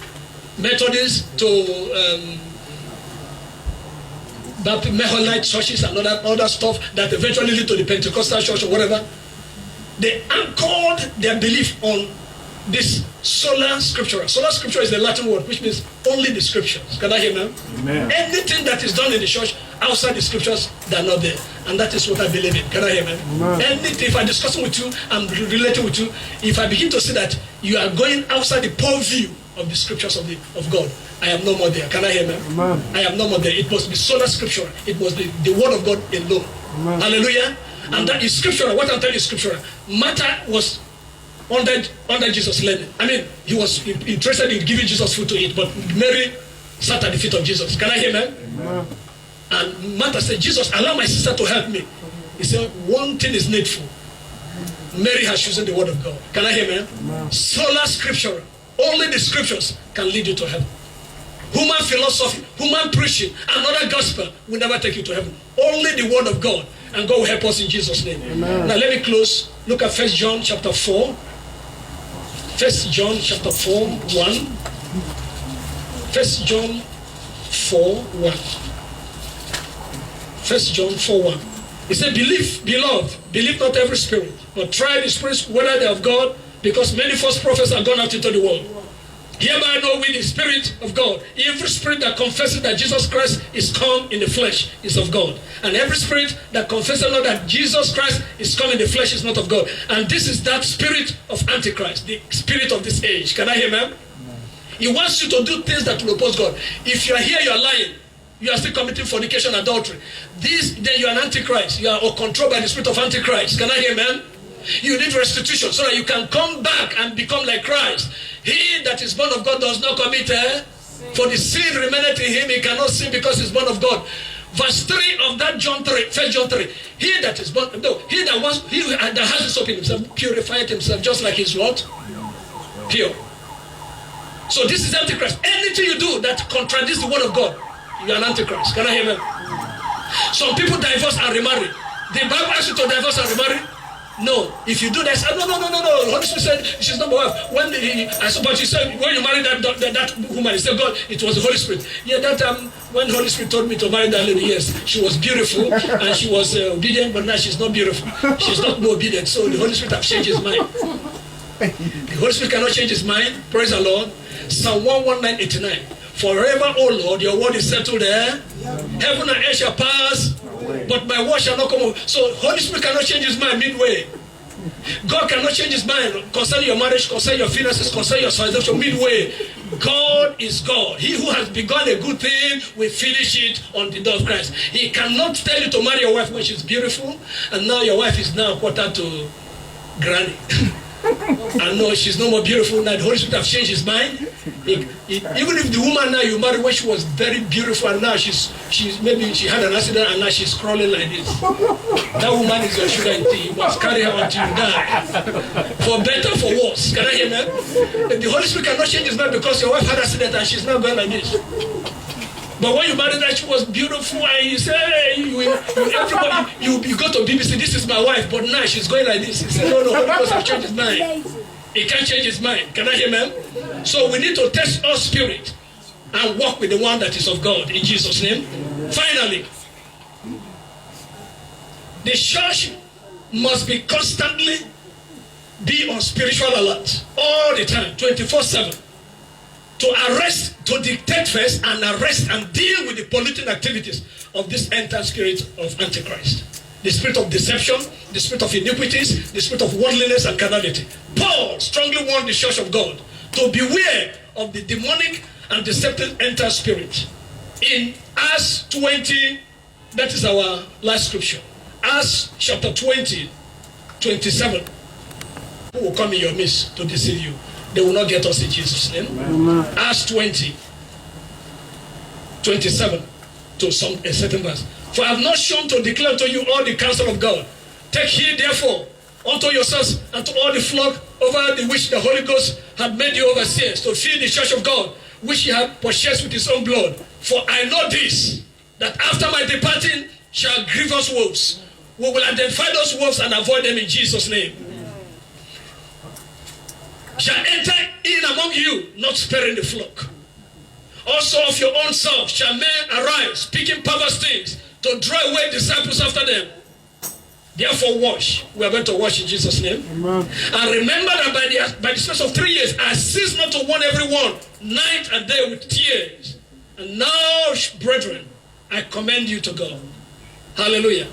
Methodists, to Mennonite churches and other stuff that eventually led to the Pentecostal church or whatever, they anchored their belief on this sola scriptura. Sola scriptura is the Latin word which means only the scriptures. Can I hear, man? Amen. Anything that is done in the church outside the scriptures, they're not there. And that is what I believe in. Can I hear, man? Amen. Anything, if I'm discussing with you, I'm relating with you, if I begin to see that you are going outside the purview of the scriptures of God, I am no more there. Can I hear, man? Amen. I am no more there. It must be sola scriptura. It must be the word of God alone. Amen. Hallelujah. And that is scriptura. What I'm telling you is scriptura. Martha was under Jesus' learning. I mean, he was interested in giving Jesus food to eat, but Mary sat at the feet of Jesus. Can I hear, man? Amen. And Martha said, Jesus, allow my sister to help me. He said, one thing is needful. Mary has chosen the word of God. Can I hear, man? Amen. Sola scriptura. Only the scriptures can lead you to heaven. Human philosophy, human preaching, another gospel will never take you to heaven. Only the word of God. And God will help us in Jesus' name. Amen. Now let me close. Look at 1 John chapter 4. 1 John chapter 4, 1. 1 John 4, 1. 1 John 4, 1. He said, believe, beloved, believe not every spirit, but try the spirits whether they are of God, because many false prophets are gone out into the world. Hereby know we the Spirit of God. Every spirit that confesses that Jesus Christ is come in the flesh is of God. And every spirit that confesses not that Jesus Christ is come in the flesh is not of God. And this is that spirit of Antichrist, the spirit of this age. Can I hear, ma'am? He wants you to do things that will oppose God. If you are here, you are lying. You are still committing fornication and adultery. Then you are an Antichrist. You are controlled by the spirit of Antichrist. Can I hear, ma'am? You need restitution so that you can come back and become like Christ. He that is born of God does not commit, for the sin remaineth in him. He cannot sin because he is born of God. Verse 3 of that John 3, 1 John 3. He that is born, no, he that has his hope in himself, purified himself just like his what? Pure. So this is Antichrist. Anything you do that contradicts the word of God, you are an Antichrist. Can I hear, man? Some people divorce and remarry. The Bible asks you to divorce and remarry. No, if you do that, no. The Holy Spirit said she's not my wife. But you said when you married that woman, he said God, it was the Holy Spirit. Yeah, that when the Holy Spirit told me to marry that lady, yes, she was beautiful and she was obedient, but now she's not beautiful. She's not more obedient. So the Holy Spirit has changed his mind. The Holy Spirit cannot change his mind. Praise the Lord. Psalm 119:89. Forever, O Lord, your word is settled there. Heaven and earth shall pass, but my word shall not come over. So Holy Spirit cannot change his mind midway. God cannot change his mind concerning your marriage, concerning your finances, concerning your salvation midway. God is God. He who has begun a good thing will finish it on the day of Christ. He cannot tell you to marry your wife when she's beautiful, and now your wife is now quarter to granny. And no, she's no more beautiful now. The Holy Spirit have changed his mind. Even if the woman now you married when she was very beautiful and now she's maybe she had an accident and now she's crawling like this. That woman is your sugar and tea. You must carry her until you die. For better, for worse. Can I hear that? The Holy Spirit cannot change his mind because your wife had an accident and she's not going like this. But when you married her, she was beautiful, and you say, hey, you go to BBC, this is my wife, but now she's going like this. He said, no, Holy Ghost has changed his mind. He can't change his mind. Can I hear, ma'am? So we need to test our spirit and walk with the one that is of God in Jesus' name. Finally, the church must be constantly be on spiritual alert all the time, 24/7. To arrest, to dictate first and arrest and deal with the polluting activities of this entire spirit of Antichrist. The spirit of deception, the spirit of iniquities, the spirit of worldliness and carnality. Paul strongly warned the church of God to beware of the demonic and deceptive entire spirit. In Acts 20, that is our last scripture. Acts chapter 20, 27. Who will come in your midst to deceive you? They will not get us in Jesus' name. Amen. Acts 20, 27 to a certain verse. For I have not shown to declare to you all the counsel of God. Take heed therefore unto yourselves and to all the flock over the which the Holy Ghost had made you overseers, to feed the church of God, which he had purchased with his own blood. For I know this, that after my departing shall grievous wolves. We will identify those wolves and avoid them in Jesus' name. Shall enter in among you, not sparing the flock. Also of your own self shall men arise, speaking perverse things, to draw away disciples after them. Therefore watch. We are going to watch in Jesus' name. Amen. And remember that by the space of 3 years, I cease not to warn everyone, night and day with tears. And now, brethren, I commend you to God. Hallelujah.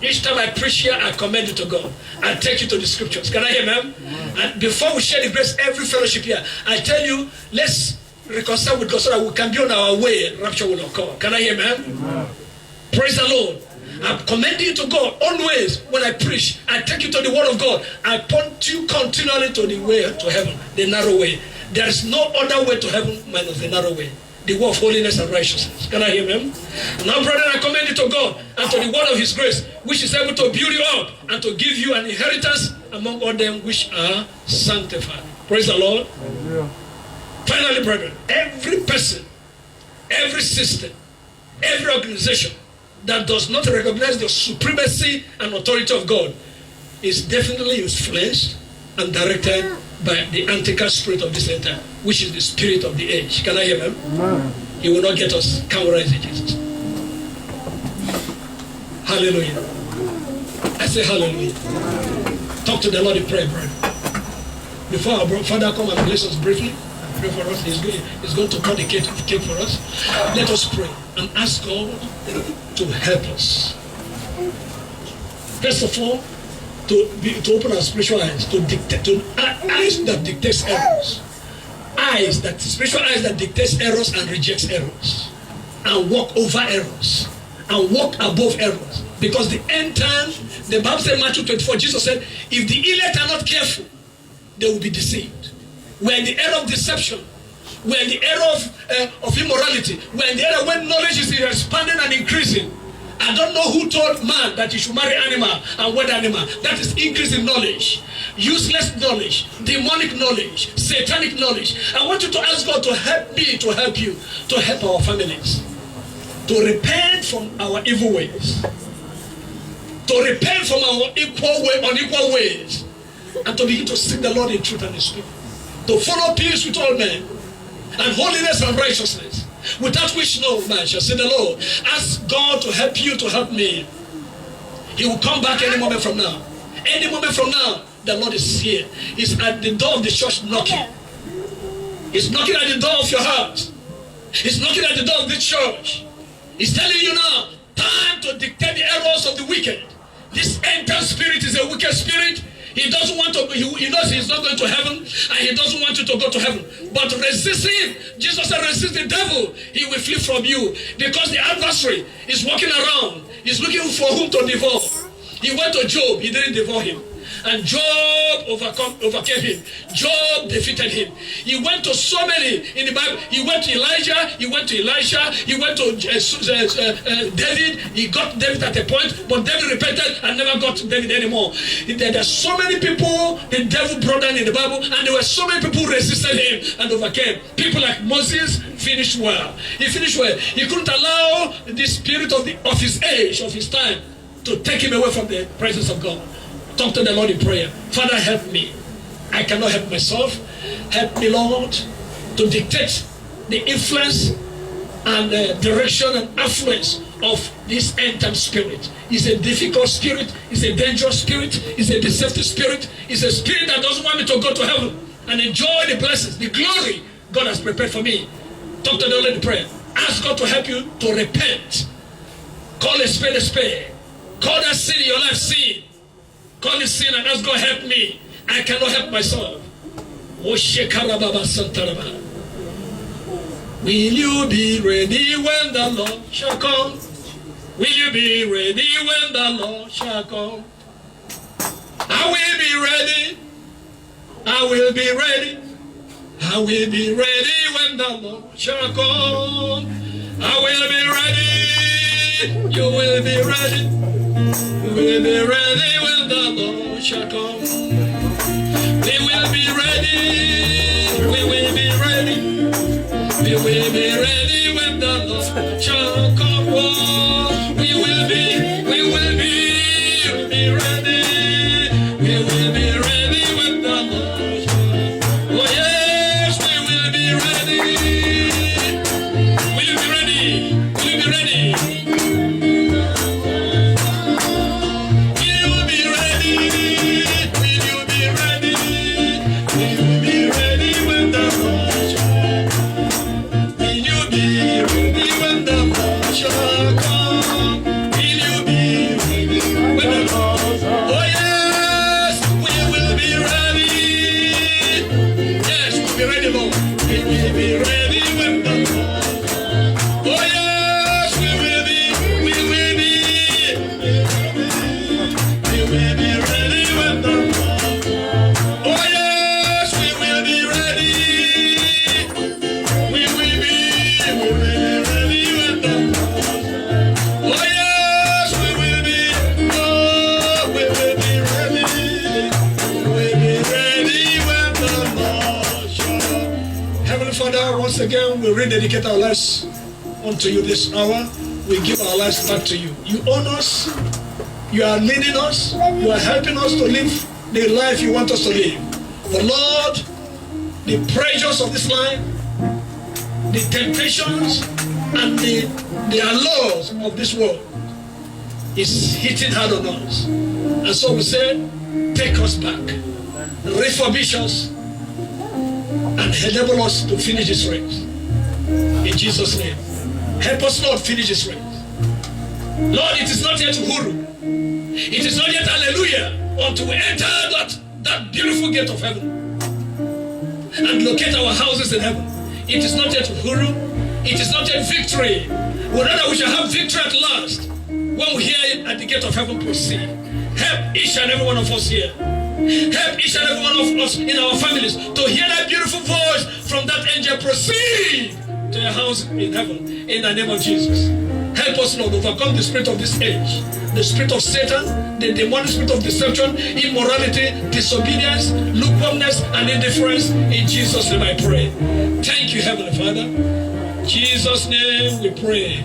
Each time I preach here, I commend you to God. I take you to the scriptures. Can I hear, ma'am? And before we share the grace, every fellowship here, I tell you, let's reconcile with God so that we can be on our way. Rapture will occur. Can I hear, ma'am? Praise the Lord. I'm commending you to God always. When I preach, I take you to the word of God. I point you continually to the way to heaven, the narrow way. There is no other way to heaven minus the narrow way. The way of holiness and righteousness. Can I hear him? Now, brethren, I commend you to God and to the word of his grace, which is able to build you up and to give you an inheritance among all them which are sanctified. Praise the Lord. Yeah. Finally, brethren, every person, every system, every organization that does not recognize the supremacy and authority of God is definitely influenced and directed by the Antichrist spirit of this time, which is the spirit of the age. Can I hear him? Amen. He will not get us. Can we rise in Jesus? Hallelujah. I say hallelujah. Talk to the Lord in prayer, brother. Before our Father come and bless us briefly, pray for us. He's going to cut the cake for us. Let us pray and ask God to help us. First of all, to open our spiritual eyes, to dictate, to eyes that dictates errors, spiritual eyes that dictates errors and rejects errors, and walk over errors, and walk above errors. Because the end time, the Bible said, Matthew 24, Jesus said, if the elect are not careful, they will be deceived. We're in the era of deception. We're in the era of immorality. We're in the era when knowledge is expanding and increasing. I don't know who told man that he should marry animal and wed animal. That is increasing knowledge. Useless knowledge, demonic knowledge, satanic knowledge. I want you to ask God to help me, to help you, to help our families, to repent from our evil ways, to repent from our unequal ways, and to begin to seek the Lord in truth and in spirit, to follow peace with all men, and holiness and righteousness, without which no man shall see the Lord. Ask God to help you, to help me. He will come back any moment from now. Any moment from now, the Lord is here. He's at the door of the church knocking. He's knocking at the door of your house. He's knocking at the door of the church. He's telling you now, time to dictate the errors of the wicked. This entire spirit is a wicked spirit. He doesn't want to, he knows he's not going to heaven, and he doesn't want you to go to heaven. But resist him. Jesus said, resist the devil, he will flee from you. Because the adversary is walking around. He's looking for whom to devour. He went to Job, he didn't devour him. And Job overcame him. Job defeated him. He went to so many in the Bible. He went to Elijah, he went to Elisha, he went to David. He got David at a point, but David repented and never got David anymore. There are so many people the devil brought down in the Bible, and there were so many people who resisted him and overcame. People like Moses finished well. He finished well. He couldn't allow the spirit of his age, of his time, to take him away from the presence of God. Talk to the Lord in prayer. Father, help me. I cannot help myself. Help me, Lord, to dictate the influence and direction and affluence of this end-time spirit. It's a difficult spirit. It's a dangerous spirit. It's a deceptive spirit. It's a spirit that doesn't want me to go to heaven and enjoy the blessings, the glory God has prepared for me. Talk to the Lord in prayer. Ask God to help you to repent. Call a spade a spade. Call that sin in your life sin. Call it sin and ask God help me. I cannot help myself. Will you be ready when the Lord shall come? Will you be ready when the Lord shall come? I will be ready. I will be ready. I will be ready when the Lord shall come. I will be ready. You will be ready. You will be ready when the Lord shall come. We will be ready. We will be ready. We will be ready when the Lord shall come. Oh, we will be ready. We will be ready when the Lord shall come. Oh yes, we will be ready. Will you be ready? Will you be ready? Will you be ready? Will you be ready? Will you be ready when the Lord shall come? Will you be ready when the Lord shall come? Will you be ready when the Lord shall come? Oh yes, we will be ready. Yes, we'll be ready, Lord. We will be ready when the Lord shall come. Oh yes, we will be. We will be. We will be ready when the Lord shall come. Oh yes, we will be ready. We will be ready when the Lord shall come. Oh yes, we will be. Oh, we will be ready. We will be ready when the Lord shall come. Heavenly Father, once again we rededicate our lives unto you this hour. We give our lives back to you. You own us. You are leading us. You are helping us to live the life you want us to live. But Lord, the pressures of this life, the temptations, and the allures of this world is hitting hard on us. And so we say, take us back, refurbish us, and enable us to finish this race. In Jesus' name. Help us, Lord, finish this race. Lord, it is not yet Uhuru. It is not yet hallelujah until we enter that beautiful gate of heaven and locate our houses in heaven. It is not yet Uhuru. It is not yet victory. Rather, we shall have victory at last when we hear it at the gate of heaven proceed. Help each and every one of us here. Help each and every one of us in our families to hear that beautiful voice from that angel proceed to your house in heaven in the name of Jesus. Help us, Lord, overcome the spirit of this age, the spirit of Satan, the demonic spirit of deception, immorality, disobedience, lukewarmness, and indifference. In Jesus' name I pray. Thank you, Heavenly Father. In Jesus' name we pray.